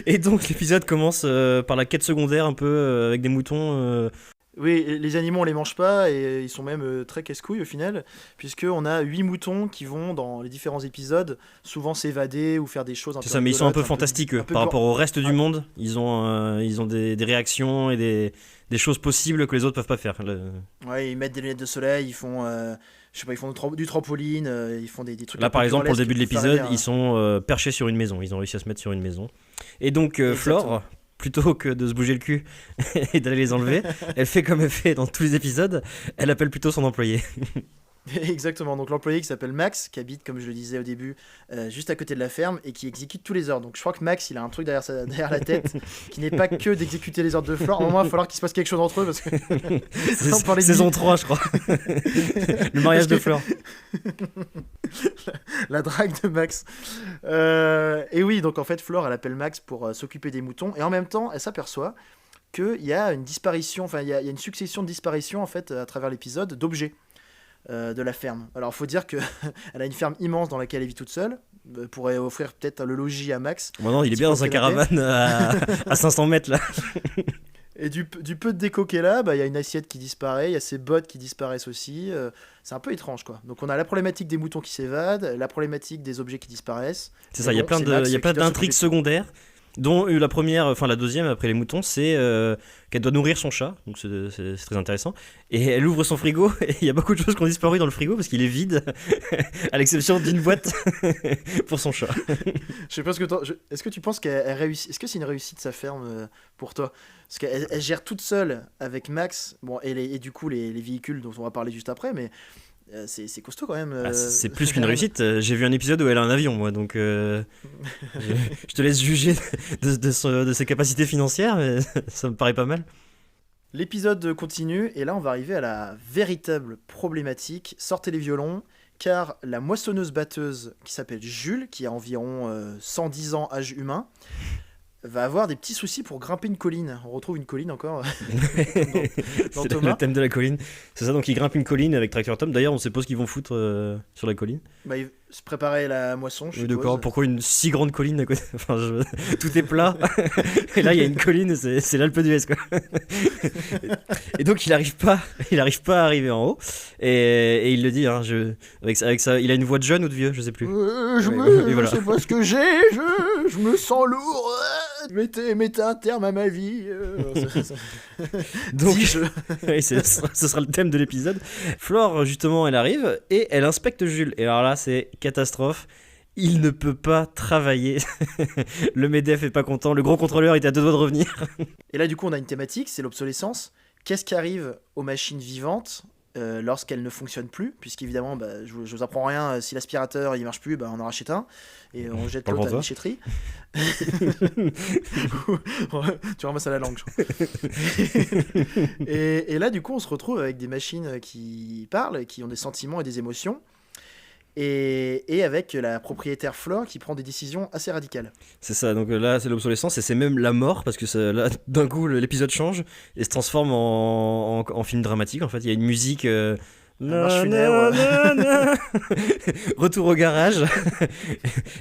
Et donc l'épisode commence par la quête secondaire un peu avec des moutons. Oui, les animaux on les mange pas et ils sont même très casse-couilles au final, puisqu'on a 8 moutons qui vont dans les différents épisodes souvent s'évader ou faire des choses un peu. C'est ça, mais ils sont un peu fantastiques eux, par rapport au reste du monde. Ils ont des réactions et des choses possibles que les autres peuvent pas faire. Ouais, ils mettent des lunettes de soleil, ils font ils font du trampoline, ils font des trucs. Là par exemple pour le début de l'épisode, ils sont perchés sur une maison, ils ont réussi à se mettre sur une maison. Et donc Flore, plutôt que de se bouger le cul et d'aller les enlever, elle fait comme elle fait dans tous les épisodes, elle appelle plutôt son employé. Exactement, donc l'employé qui s'appelle Max, qui habite, comme je le disais au début, juste à côté de la ferme et qui exécute tous les ordres. Donc je crois que Max, il a un truc derrière la tête qui n'est pas que d'exécuter les ordres de Flore. Au moins, il va falloir qu'il se passe quelque chose entre eux parce que. C'est saison 3, je crois. Le mariage de Flore. La drague de Max. Et oui, donc en fait, Flore, elle appelle Max pour s'occuper des moutons et en même temps, elle s'aperçoit qu'il y a une disparition, enfin, il y a une succession de disparitions en fait à travers l'épisode d'objets. De la ferme. Alors, il faut dire qu'elle a une ferme immense dans laquelle elle vit toute seule, pourrait offrir peut-être le logis à Max. Bon, non, il est bien dans sa caravane à 500 mètres là. Et du peu de déco qu'elle a, il y a une assiette qui disparaît, il y a ses bottes qui disparaissent aussi. C'est un peu étrange, quoi. Donc, on a la problématique des moutons qui s'évadent, la problématique des objets qui disparaissent. C'est ça, il y a plein d'intrigues secondaires dont la première, enfin la deuxième après les moutons, c'est qu'elle doit nourrir son chat, donc c'est très intéressant. Et elle ouvre son frigo et il y a beaucoup de choses qui ont disparu dans le frigo parce qu'il est vide, à l'exception d'une boîte pour son chat. Je sais pas ce que est-ce que tu penses qu'elle réussit? Est-ce que c'est une réussite sa ferme pour toi? Parce qu'elle gère toute seule avec Max, bon, et du coup les véhicules dont on va parler juste après, mais c'est costaud quand même. C'est plus qu'une réussite. J'ai vu un épisode où elle a un avion, moi, donc je te laisse juger de ses capacités financières, mais ça me paraît pas mal. L'épisode continue, et là on va arriver à la véritable problématique. Sortez les violons, car la moissonneuse-batteuse qui s'appelle Jules, qui a environ 110 ans âge humain, va avoir des petits soucis pour grimper une colline. On retrouve une colline encore dans C'est Thomas. le thème de la colline. C'est ça, donc ils grimpent une colline avec Tracteur Tom. D'ailleurs, on sait pas ce qu'ils vont foutre sur la colline. Bah, il se préparait la moisson, je Oui, suppose. d'accord, pourquoi une si grande colline à côté? Enfin, tout est plat. Et là, il y a une colline, c'est l'Alpe d'Huez, quoi. Et donc, il arrive pas à arriver en haut. Et il le dit, hein, avec ça, il a une voix de jeune ou de vieux, je sais plus. Je sais pas ce que j'ai, je me sens lourd. Mettez un terme à ma vie. Donc, oui, ce sera le thème de l'épisode. Flore, justement, elle arrive et elle inspecte Jules. Et alors là, c'est catastrophe. Il ne peut pas travailler. Le MEDEF est pas content. Le gros contrôleur était à 2 doigts de revenir. Et là, du coup, on a une thématique, c'est l'obsolescence. Qu'est-ce qui arrive aux machines vivantes lorsqu'elles ne fonctionnent plus? Puisqu'évidemment, je vous apprends rien, si l'aspirateur il marche plus, on en rachète un et on jette l'autre à la déchetterie. Tu ramasses à la langue, je crois. et là, du coup, on se retrouve avec des machines qui parlent, qui ont des sentiments et des émotions. Et avec la propriétaire Flore qui prend des décisions assez radicales. C'est ça, donc là c'est l'obsolescence et c'est même la mort parce que là d'un coup l'épisode change et se transforme en film dramatique. En fait, il y a une musique marche funèbre. Retour au garage.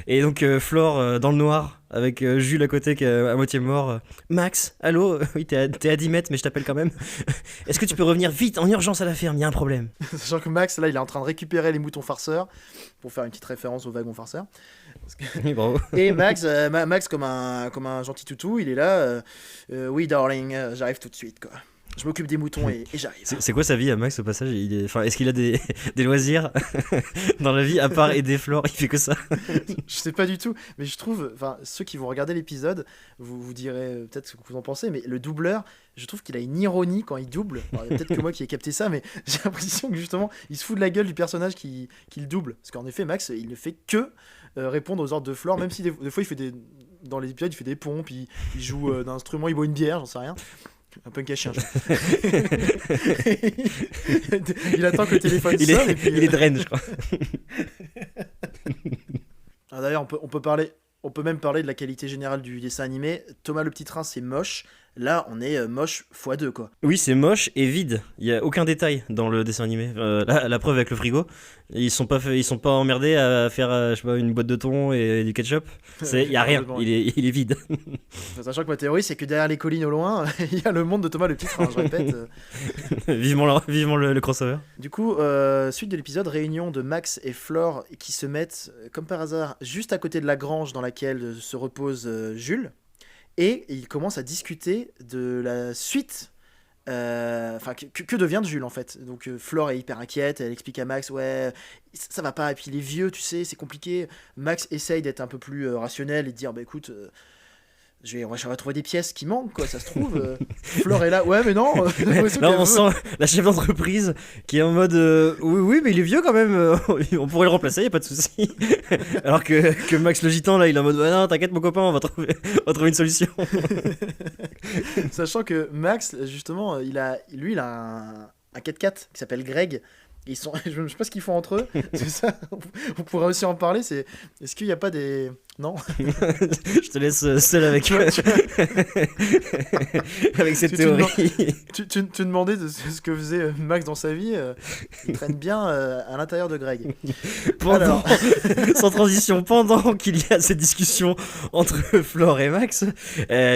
Et donc Flore dans le noir avec Jules à côté qui est à moitié mort. Max, allô? Oui, t'es à 10 mètres mais je t'appelle quand même. Est-ce que tu peux revenir vite en urgence à la ferme? Il y a un problème. Sachant que Max là il est en train de récupérer les moutons farceurs pour faire une petite référence au wagon farceur. Oui, bravo. Et Max comme un gentil toutou, il est là. Oui darling, j'arrive tout de suite quoi. Je m'occupe des moutons et j'arrive. C'est quoi sa vie à Max au passage? Est-ce qu'il a des loisirs dans la vie à part aider Flore? Il fait que ça? Je sais pas du tout, mais je trouve, ceux qui vont regarder l'épisode, vous direz peut-être ce que vous en pensez, mais le doubleur, je trouve qu'il a une ironie quand il double. Alors, peut-être que moi qui ai capté ça, mais j'ai l'impression que justement, il se fout de la gueule du personnage qui le double. Parce qu'en effet, Max, il ne fait que répondre aux ordres de Flore, même si des fois, il fait dans les épisodes, il fait des pompes, il joue d'un instrument, il boit une bière, j'en sais rien. Un punk à chien. Il attend que le téléphone sonne. Il est draine, je crois. Alors d'ailleurs, on peut même parler de la qualité générale du dessin animé. Thomas le Petit Train, c'est moche. Là, on est moche x2, quoi. Oui, c'est moche et vide. Il y a aucun détail dans le dessin animé. La preuve avec le frigo, ils sont pas emmerdés à faire, je sais pas, une boîte de thon et du ketchup. Il y a rien. Il est vide. Sachant que ma théorie, c'est que derrière les collines au loin, il y a le monde de Thomas le Petit Train. Je répète. Vivement le crossover. Du coup, suite de l'épisode, réunion de Max et Flore qui se mettent, comme par hasard, juste à côté de la grange dans laquelle se repose Jules. Et ils commencent à discuter de la suite, que devient de Jules en fait. Donc Flore est hyper inquiète, elle explique à Max, ouais, ça va pas, et puis il est vieux, tu sais, c'est compliqué. Max essaye d'être un peu plus rationnel et de dire, écoute, je vais trouver des pièces qui manquent, quoi, ça se trouve. Flore est là, ouais, mais non. Là, on sent la chef d'entreprise qui est en mode oui, mais il est vieux quand même, on pourrait le remplacer, y a pas de souci. Alors que Max le gitan, là, il est en mode non, t'inquiète, mon copain, on va trouver une solution. Sachant que Max, justement, il a un 4x4 qui s'appelle Greg. Je sais pas ce qu'ils font entre eux. C'est ça, on pourrait aussi en parler. Est-ce qu'il n'y a pas des... Non. Je te laisse seul avec avec cette théorie. Tu demandais de ce que faisait Max dans sa vie. Il traîne bien à l'intérieur de Greg. Sans transition, pendant qu'il y a cette discussion entre Flore et Max,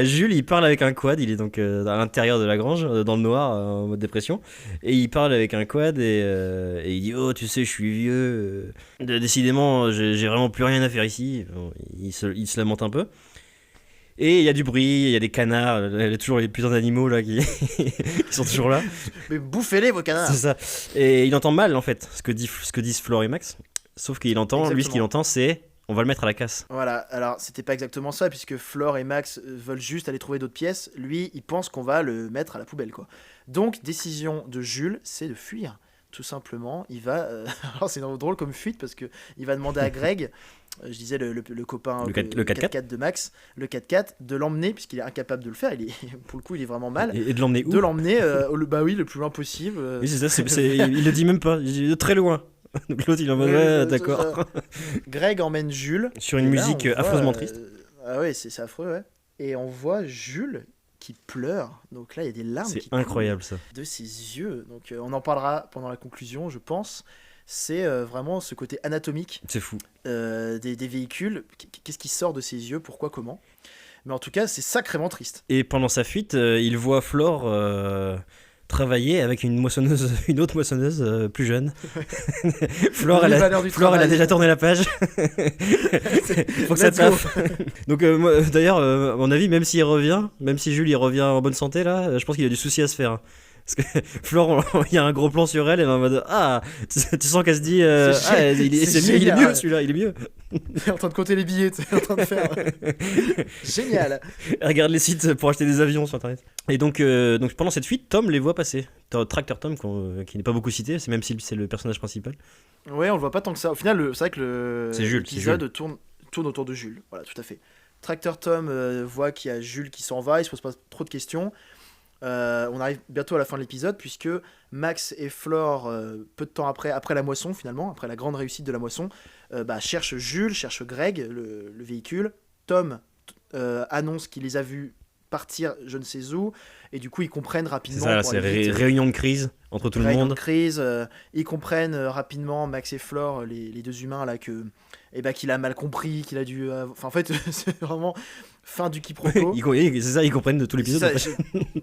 Jules il parle avec un quad. Il est donc à l'intérieur de la grange, dans le noir, en mode dépression, et il parle avec un quad et il dit tu sais, je suis vieux. Décidément, j'ai vraiment plus rien à faire ici. Il se lamente un peu. Et il y a du bruit, il y a des canards, il y a toujours les putains d'animaux là qui sont toujours là. Mais bouffez-les vos canards. C'est ça. Et il entend mal en fait ce que disent Flore et Max. Sauf qu'il entend, lui ce qu'il entend c'est on va le mettre à la casse. Voilà, alors c'était pas exactement ça, puisque Flore et Max veulent juste aller trouver d'autres pièces. Lui, il pense qu'on va le mettre à la poubelle, quoi. Donc, décision de Jules, c'est de fuir. Tout simplement, il va... Alors, c'est drôle comme fuite, parce qu'il va demander à Greg, je disais le copain, le 4x4 de Max, le 4x4, de l'emmener, puisqu'il est incapable de le faire. Pour le coup, il est vraiment mal. Et de l'emmener où ? De l'emmener, le plus loin possible. Oui, c'est ça, il le dit même pas, il dit de très loin. Donc l'autre, il est en mode, ouais, d'accord. Greg emmène Jules. Sur une musique affreusement triste. Ah ouais, c'est affreux, ouais. Et on voit Jules qui pleure. Donc là, il y a des larmes qui incroyable ça. De ses yeux. Donc on en parlera pendant la conclusion, je pense. C'est vraiment ce côté anatomique. C'est fou. Des véhicules. Qu'est-ce qui sort de ses yeux ? Pourquoi ? Comment ? Mais en tout cas, c'est sacrément triste. Et pendant sa fuite, il voit Flore travailler avec une autre moissonneuse plus jeune. Flore, elle a déjà tourné la page. Faut que ça taffe. Donc d'ailleurs, à mon avis, même si Jules il revient en bonne santé là, je pense qu'il a du souci à se faire. Parce que Flore, il y a un gros plan sur elle, elle est en mode tu sens qu'elle se dit il est mieux celui-là, il est mieux. Il est en train de compter les billets, tu sais, en train de faire. Génial. Elle regarde les sites pour acheter des avions sur internet. Et donc pendant cette fuite, Tom les voit passer. Tractor Tom, qui n'est pas beaucoup cité, c'est même si c'est le personnage principal. Ouais, on le voit pas tant que ça. Au final, c'est vrai que l'épisode tourne autour de Jules. Voilà, tout à fait. Tractor Tom voit qu'il y a Jules qui s'en va, il se pose pas trop de questions. On arrive bientôt à la fin de l'épisode puisque Max et Flore, peu de temps après la moisson finalement, après la grande réussite de la moisson, cherchent Jules, cherchent Greg, le véhicule. Tom annonce qu'il les a vus partir je ne sais où et du coup ils comprennent rapidement. C'est ça, c'est réunion de crise entre tout le monde. Réunion de crise, ils comprennent rapidement, Max et Flore, les deux humains là, qu'il a mal compris, qu'il a dû... en fait, c'est vraiment fin du quiproquo. C'est ça, ils comprennent de tout l'épisode.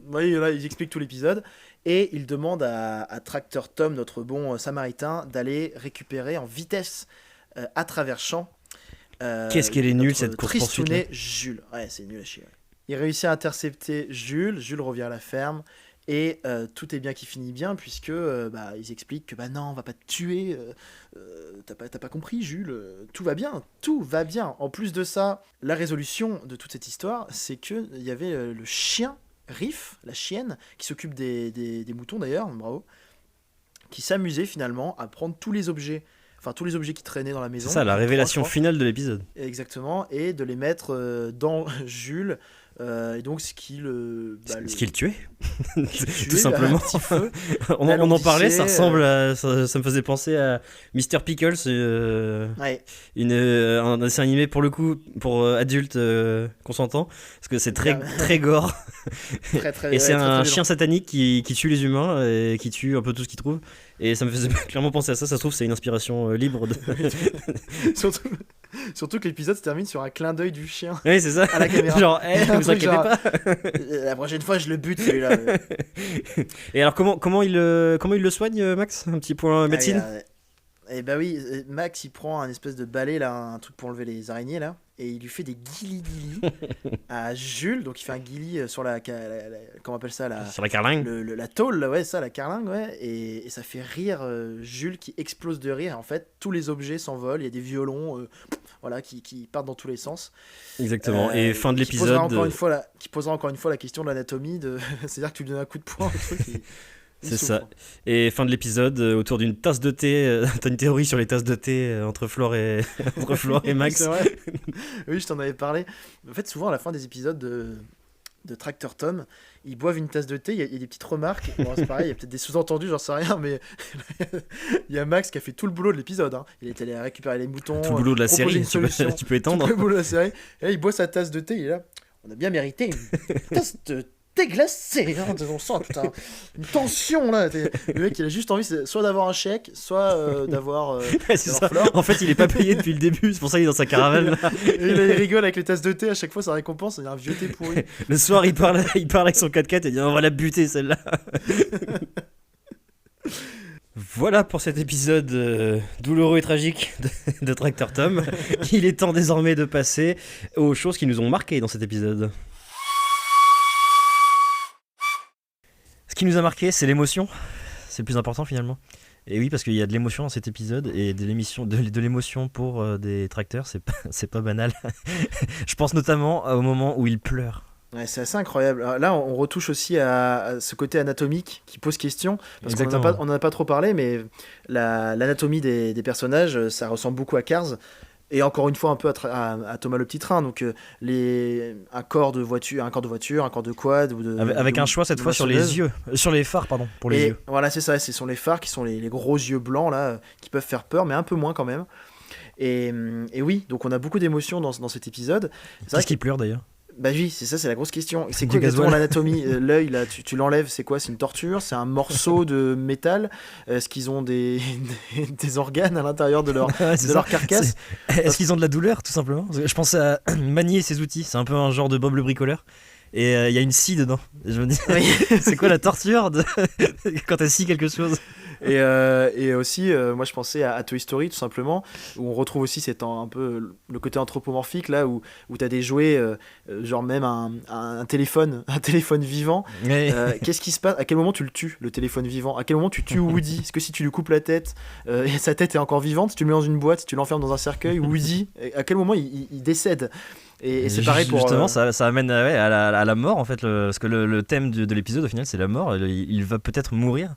Oui, là, ils expliquent tout l'épisode. Et ils demandent à Tractor Tom, notre bon samaritain, d'aller récupérer en vitesse à travers champs. Qu'est-ce qu'elle est nulle cette course-poursuite là. Jules. Ouais, c'est nul à chier. Ouais. Il réussit à intercepter Jules. Jules revient à la ferme. Et tout est bien qui finit bien, puisque ils expliquent que non, on va pas te tuer, t'as pas compris Jules, tout va bien. En plus de ça, la résolution de toute cette histoire, c'est qu'il y avait le chien, Riff, la chienne, qui s'occupe des moutons d'ailleurs, bravo, qui s'amusait finalement à prendre tous les objets qui traînaient dans la maison. C'est ça, la révélation finale de l'épisode. Exactement, et de les mettre dans Jules. Et donc ce qui le tuait tout simplement. On en parlait, ça ressemble à, ça me faisait penser à Mr. Pickles, un dessin animé pour le coup pour adultes consentants parce que c'est très gore. Et c'est un chien satanique qui tue les humains et qui tue un peu tout ce qu'il trouve. Et ça me faisait clairement penser à ça. Ça se trouve c'est une inspiration libre. Surtout que l'épisode se termine sur un clin d'œil du chien. Oui, c'est ça. À la caméra. Genre, vous inquiétez pas. La prochaine fois, je le bute celui-là. Et alors, comment il le soigne, Max ? Un petit point médecine. Oui, Max il prend un espèce de balai là, un truc pour enlever les araignées là, et il lui fait des guilis à Jules. Donc il fait un guili sur la comment on appelle ça sur la carlingue. La tôle là, ouais, ça, la carlingue, ouais, et ça fait rire Jules qui explose de rire. En fait, tous les objets s'envolent, il y a des violons qui partent dans tous les sens. Exactement. Et fin de l'épisode qui posera encore une fois la question de l'anatomie c'est-à-dire que tu lui donnes un coup de poing au truc c'est ça. Et fin de l'épisode, autour d'une tasse de thé, t'as une théorie sur les tasses de thé entre Flore et Max. C'est vrai. Oui, je t'en avais parlé. En fait, souvent à la fin des épisodes de Tractor Tom, ils boivent une tasse de thé, il y a des petites remarques. Bon, c'est pareil, il y a peut-être des sous-entendus, j'en sais rien, mais il y a Max qui a fait tout le boulot de l'épisode. Hein. Il est allé récupérer les moutons. Tout le boulot de la série, tu peux étendre. Tout le boulot de la série. Et là, il boit sa tasse de thé, il est là. On a bien mérité une tasse de thé glacé, hein. On sent toute une tension là. Le mec, il a juste envie soit d'avoir un chèque, soit d'avoir ça. Flore. En fait, il est pas payé depuis le début, c'est pour ça qu'il est dans sa caravane. Là. Et là, il rigole avec les tasses de thé, à chaque fois sa récompense, il y a un vieux thé pourri. Le soir, il parle avec son 4x4 et il dit on va la buter celle-là. Voilà pour cet épisode douloureux et tragique de Tracteur Tom. Il est temps désormais de passer aux choses qui nous ont marqué dans cet épisode. Ce qui nous a marqué, c'est l'émotion. C'est le plus important finalement. Et oui, parce qu'il y a de l'émotion dans cet épisode et de l'émotion pour des tracteurs, c'est pas banal. Je pense notamment au moment où ils pleurent. Ouais, c'est assez incroyable. Alors là, on retouche aussi à ce côté anatomique qui pose question. Parce Exactement. qu'on n'en a pas trop parlé, mais l'anatomie des personnages, ça ressemble beaucoup à Cars. Et encore une fois, un peu à Thomas le Petit Train. Donc, un corps de voiture, un corps de quad. Avec un choix cette fois sur les yeux. Sur les phares, pardon, pour les yeux. Voilà, c'est ça. Ce sont les phares qui sont les gros yeux blancs, là, qui peuvent faire peur, mais un peu moins quand même. Et oui, donc on a beaucoup d'émotions dans cet épisode. Qu'est-ce qui pleure d'ailleurs ? Bah oui, c'est la grosse question. C'est Du quoi exactement gasoil. l'anatomie ? L'œil, là, tu l'enlèves, c'est quoi ? C'est une torture ? C'est un morceau de métal ? Est-ce qu'ils ont des organes à l'intérieur de leur carcasse ? Est-ce qu'ils ont de la douleur, tout simplement ? Parce que je pensais à manier ses outils. C'est un peu un genre de Bob le bricoleur. Et il y a une scie dedans. Et je me dis, Oui. c'est quoi la torture quand elle scie quelque chose ? Et aussi, moi je pensais à Toy Story tout simplement, où on retrouve aussi un peu le côté anthropomorphique là, où t'as des jouets, genre même un téléphone vivant. Ouais. Qu'est-ce qui se passe ? À quel moment tu le tues, le téléphone vivant ? À quel moment tu tues Woody ? Est-ce que si tu lui coupes la tête, et sa tête est encore vivante, si tu le mets dans une boîte, si tu l'enfermes dans un cercueil, Woody, à quel moment il décède ? Et c'est pareil pour... Justement, ça amène à la mort en fait, parce que le thème de l'épisode au final c'est la mort. Il va peut-être mourir.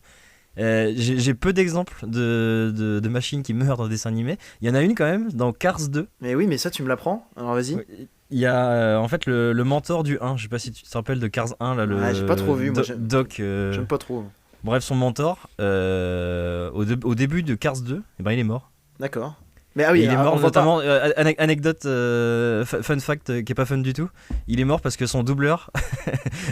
J'ai peu d'exemples de machines qui meurent dans des dessins animés. Il y en a une quand même dans Cars 2. Mais oui, mais ça tu me l'apprends, alors vas-y. Il y a en fait le mentor du 1, je sais pas si tu te rappelles de Cars 1 là, j'ai pas trop vu, moi Doc. J'aime pas trop. Bref, son mentor au début de Cars 2, il est mort. D'accord. Mais ah oui, il est mort on notamment, anecdote fun fact qui est pas fun du tout, il est mort parce que son doubleur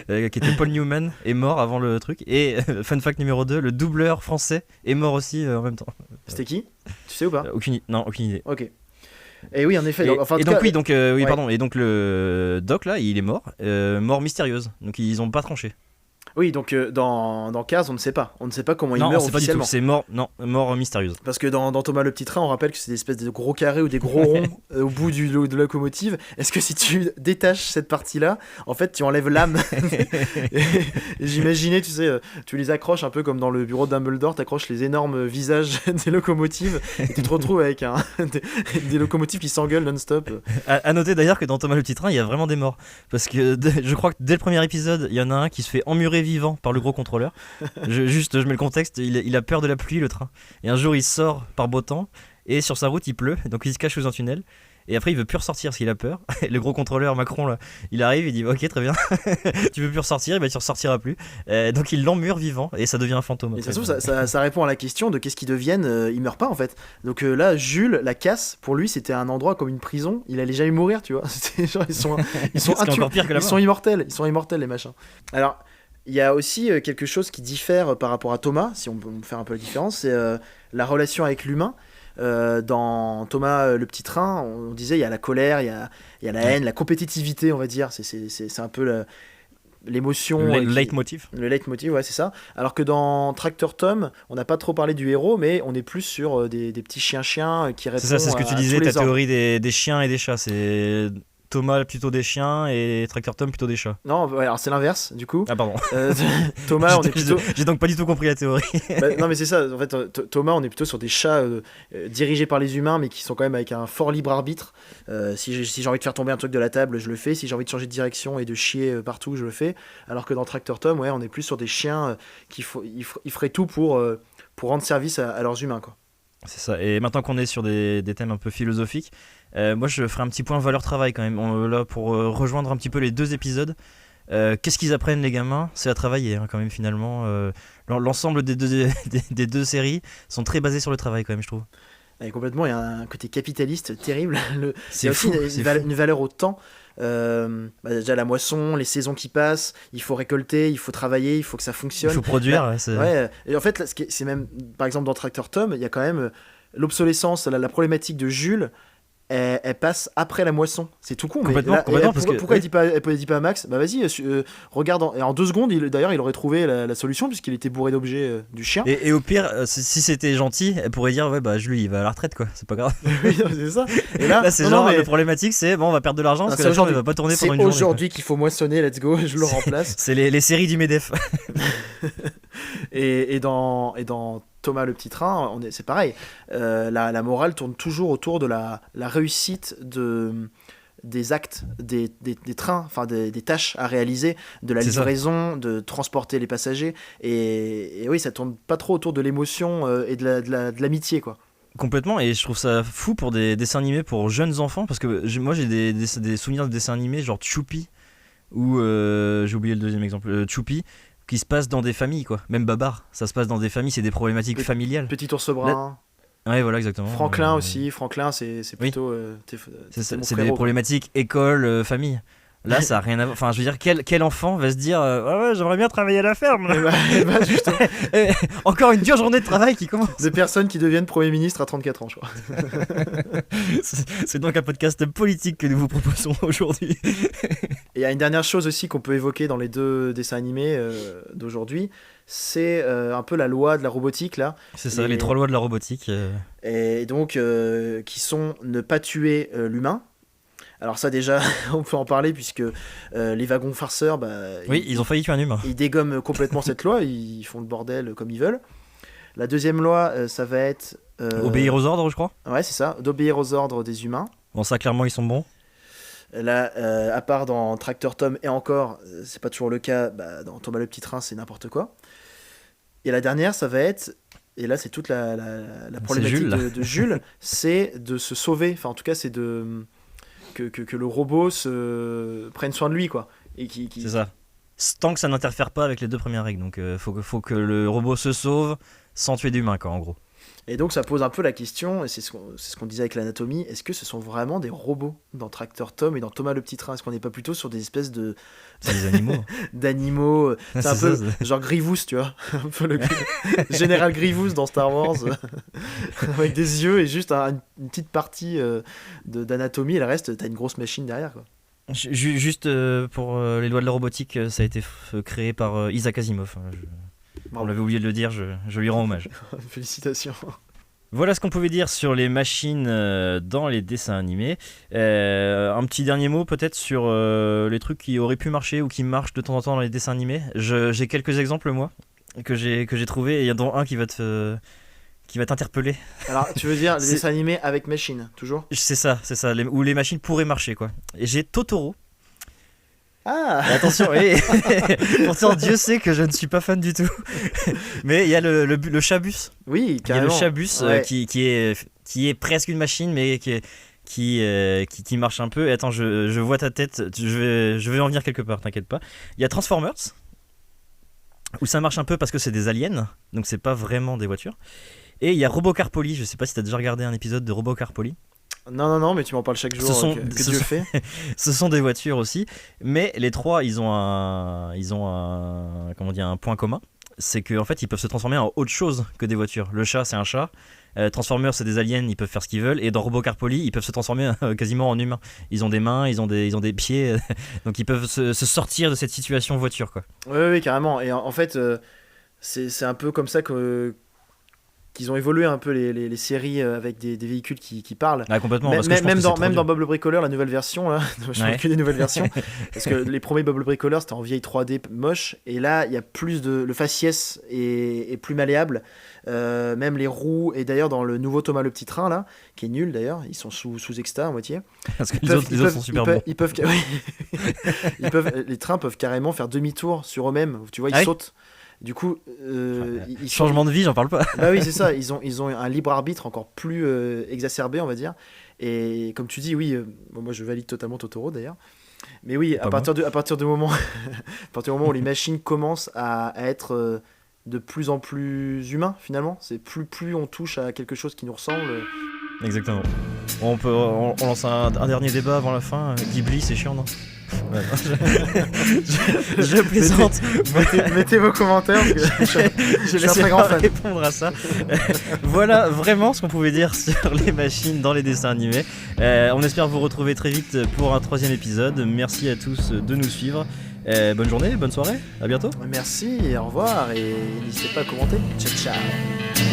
qui était Paul Newman est mort avant le truc, et fun fact numéro 2, le doubleur français est mort aussi en même temps. C'était qui ? Tu sais ou pas ? Aucune idée. Ok. Et oui, en effet. Et donc le doc là, il est mort, mort mystérieuse. Donc ils ont pas tranché. Oui, donc dans Cars, on ne sait pas. On ne sait pas comment il Non, meurt c'est pas du tout. officiellement. C'est mort mystérieuse. Parce que dans Thomas le Petit Train, on rappelle que c'est des espèces de gros carrés ou des gros ronds au bout de la locomotive. Est-ce que si tu détaches cette partie-là, en fait, tu enlèves l'âme ? et j'imaginais, tu sais, tu les accroches un peu comme dans le bureau de Dumbledore, tu accroches les énormes visages des locomotives et tu te retrouves avec des locomotives qui s'engueulent non-stop. À noter d'ailleurs que dans Thomas le Petit Train, il y a vraiment des morts. Parce que je crois que dès le premier épisode, il y en a un qui se fait emmurer vivant par le gros contrôleur. Je mets le contexte, il a peur de la pluie, le train. Et un jour, il sort par beau temps, et sur sa route, il pleut, donc il se cache sous un tunnel. Et après, il veut plus ressortir parce qu'il a peur. Et le gros contrôleur Macron, là, il arrive, il dit ok, très bien, tu veux plus ressortir, tu ressortiras plus. Donc il l'emmure vivant, et ça devient un fantôme. Et ça se trouve, ça répond à la question de qu'est-ce qu'ils deviennent. Ils meurent pas en fait. Donc là, Jules, la casse, pour lui, c'était un endroit comme une prison. Il allait jamais mourir, tu vois. C'était genre, ils sont encore pire que la ils mort. sont immortels. Ils sont immortels, les machins. Alors. Il y a aussi quelque chose qui diffère par rapport à Thomas, si on peut faire un peu la différence, c'est la relation avec l'humain. Dans Thomas le Petit Train, on disait il y a la colère, il y a la haine, la compétitivité, on va dire. C'est un peu l'émotion. Le leitmotiv. Le leitmotiv, ouais, c'est ça. Alors que dans Tracteur Tom, on n'a pas trop parlé du héros, mais on est plus sur des petits chiens qui répondent. C'est ça, c'est ce que tu disais, ta théorie des chiens et des chats. C'est Thomas plutôt des chiens et Tracteur Tom plutôt des chats. Non, alors c'est l'inverse du coup. Ah pardon. Thomas, on est plutôt. J'ai donc pas du tout compris la théorie. Non mais c'est ça. En fait, Thomas, on est plutôt sur des chats dirigés par les humains, mais qui sont quand même avec un fort libre arbitre. Si j'ai envie de faire tomber un truc de la table, je le fais. Si j'ai envie de changer de direction et de chier partout, je le fais. Alors que dans Tracteur Tom, ouais, on est plus sur des chiens ils feraient tout pour rendre service à leurs humains, quoi. C'est ça. Et maintenant qu'on est sur des thèmes un peu philosophiques, moi je ferai un petit point valeur-travail quand même. Là, pour rejoindre un petit peu les deux épisodes, qu'est-ce qu'ils apprennent les gamins ? C'est à travailler hein, quand même finalement. L'ensemble des deux séries sont très basées sur le travail quand même, je trouve. Et complètement, il y a un côté capitaliste terrible. Il y a fou, aussi une valeur au temps. Déjà la moisson, les saisons qui passent, il faut récolter, il faut travailler, il faut que ça fonctionne. Il faut produire. Ouais, et en fait, c'est même, par exemple dans Tracteur Tom, il y a quand même l'obsolescence, la problématique de Jules elle passe après la moisson. C'est tout con. Complètement, mais complètement, parce que- pourquoi oui. elle dit pas à Max, bah vas-y, regarde, en 2 secondes, d'ailleurs, il aurait trouvé la solution puisqu'il était bourré d'objets du chien. Et au pire, si c'était gentil, elle pourrait dire ouais bah lui il va à la retraite quoi, c'est pas grave. Oui, non, c'est ça. Et là, Là c'est non, genre non, mais le problématique c'est bon on va perdre de l'argent parce Ah, que c'est la chambre aujourd'hui. elle va pas tourner c'est pendant une journée. aujourd'hui qu'il faut moissonner, let's go, je le remplace. C'est les séries du Medef. Et dans Thomas le petit train, c'est pareil. La morale tourne toujours autour de la réussite des actes, des trains, enfin des tâches à réaliser, de la C'est ça. livraison, de transporter les passagers. Et oui, ça tourne pas trop autour de l'émotion et de l'amitié, quoi. Complètement, et je trouve ça fou pour des dessins animés pour jeunes enfants parce que moi j'ai des souvenirs de dessins animés genre Choupi ou j'ai oublié le deuxième exemple, Choupi, qui se passe dans des familles quoi, même Babar, ça se passe dans des familles, c'est des problématiques familiales. Petit ours brun. Ouais voilà exactement. Franklin aussi, Franklin c'est plutôt C'est mon des frérot, quoi. problématiques école, famille. Là ça a rien à voir, enfin je veux dire quel enfant va se dire ouais j'aimerais bien travailler à la ferme. Et bah, justement, Encore une dure journée de travail qui commence. des personnes qui deviennent Premier ministre à 34 ans, je crois. C'est donc un podcast politique que nous vous proposons aujourd'hui. Et il y a une dernière chose aussi qu'on peut évoquer dans les 2 dessins animés d'aujourd'hui, c'est un peu la loi de la robotique là. C'est ça, les 3 lois de la robotique. Et donc qui sont ne pas tuer l'humain. Alors ça déjà, on peut en parler puisque les wagons farceurs, Oui, ils ont failli tuer un humain. ils dégomment complètement cette loi, ils font le bordel comme ils veulent. La deuxième loi, ça va être... Obéir aux ordres, je crois. Ouais, c'est ça, d'obéir aux ordres des humains. Bon, ça, clairement, ils sont bons. Là, à part dans Tracteur Tom, et encore, c'est pas toujours le cas, dans Thomas le petit train, c'est n'importe quoi. Et la dernière, ça va être... Et là, c'est toute la problématique Jules, là. de Jules, c'est de se sauver. Enfin, en tout cas, c'est de... Que le robot prenne soin de lui, quoi. Et C'est ça. Tant que ça n'interfère pas avec les 2 premières règles. Donc, faut que le robot se sauve sans tuer d'humain, quoi, en gros. Et donc, ça pose un peu la question, et c'est ce qu'on disait avec l'anatomie, est-ce que ce sont vraiment des robots dans Tracteur Tom et dans Thomas le petit train? Est-ce qu'on n'est pas plutôt sur des espèces C'est des animaux. d'animaux? C'est un C'est peu ça, genre Grievous, tu vois. Un peu le général Grievous dans Star Wars, avec des yeux et juste une petite partie d'anatomie, et le reste, t'as une grosse machine derrière, quoi. Juste pour les lois de la robotique, ça a été créé par Isaac Asimov. On l'avait oublié de le dire, je lui rends hommage. Félicitations. Voilà ce qu'on pouvait dire sur les machines dans les dessins animés. Un petit dernier mot peut-être sur les trucs qui auraient pu marcher ou qui marchent de temps en temps dans les dessins animés. J'ai quelques exemples moi que j'ai trouvé et il y en a un qui va t'interpeller. Alors, tu veux dire les dessins animés avec machine, toujours? C'est ça, où les machines pourraient marcher quoi. Et j'ai Totoro. Ah. Et attention, pourtant Dieu sait que je ne suis pas fan du tout. Mais il y a le Chabus. Oui, Il y a carrément. le Chabus Ouais. qui est presque une machine, mais qui marche un peu. Et attends, je vois ta tête. Je vais en venir quelque part, t'inquiète pas. Il y a Transformers, où ça marche un peu parce que c'est des aliens, donc c'est pas vraiment des voitures. Et il y a Robocar Poly. Je sais pas si t'as déjà regardé un épisode de Robocar Poly. Non, mais tu m'en parles chaque jour. Que Dieu fait. Ce sont des voitures aussi, mais les 3 ils ont un comment dire, un point commun, c'est qu'en fait ils peuvent se transformer en autre chose que des voitures. Le chat c'est un chat, Transformers c'est des aliens, ils peuvent faire ce qu'ils veulent, et dans Robocar Poly ils peuvent se transformer quasiment en humains. Ils ont des mains, ils ont des pieds, donc ils peuvent se sortir de cette situation voiture quoi. Oui, carrément. Et en fait, c'est un peu comme ça qu'ils ont évolué un peu les séries avec des véhicules qui parlent. Ah, complètement. Parce que je pense Même que c'est trop dans dur. Bob le Bricoleur, la nouvelle version, là, je parle que des nouvelles versions, parce que les premiers Bob le Bricoleur c'était en vieille 3D moche, et là il y a plus le faciès est plus malléable, même les roues, et d'ailleurs dans le nouveau Thomas le petit train là, qui est nul d'ailleurs, ils sont sous extra à moitié. Parce que les autres sont super bons. Les trains peuvent carrément faire demi-tour sur eux-mêmes, tu vois, ils sautent. Du coup, changement de vie, j'en parle pas. Bah oui, c'est ça. Ils ont un libre arbitre encore plus exacerbé, on va dire. Et comme tu dis, oui, moi je valide totalement Totoro d'ailleurs. Mais oui, à partir du moment où les machines commencent à être de plus en plus humains, finalement, c'est plus on touche à quelque chose qui nous ressemble. Exactement. On lance un dernier débat avant la fin. Ghibli, c'est chiant, non? Ouais, non, je plaisante. Mettez vos commentaires parce que je suis un très grand fan. Répondre à ça. Voilà vraiment ce qu'on pouvait dire sur les machines dans les dessins animés. On espère vous retrouver très vite pour un 3e épisode. Merci à tous de nous suivre. Bonne journée, bonne soirée, à bientôt. Merci, au revoir et n'hésitez pas à commenter. Ciao ciao.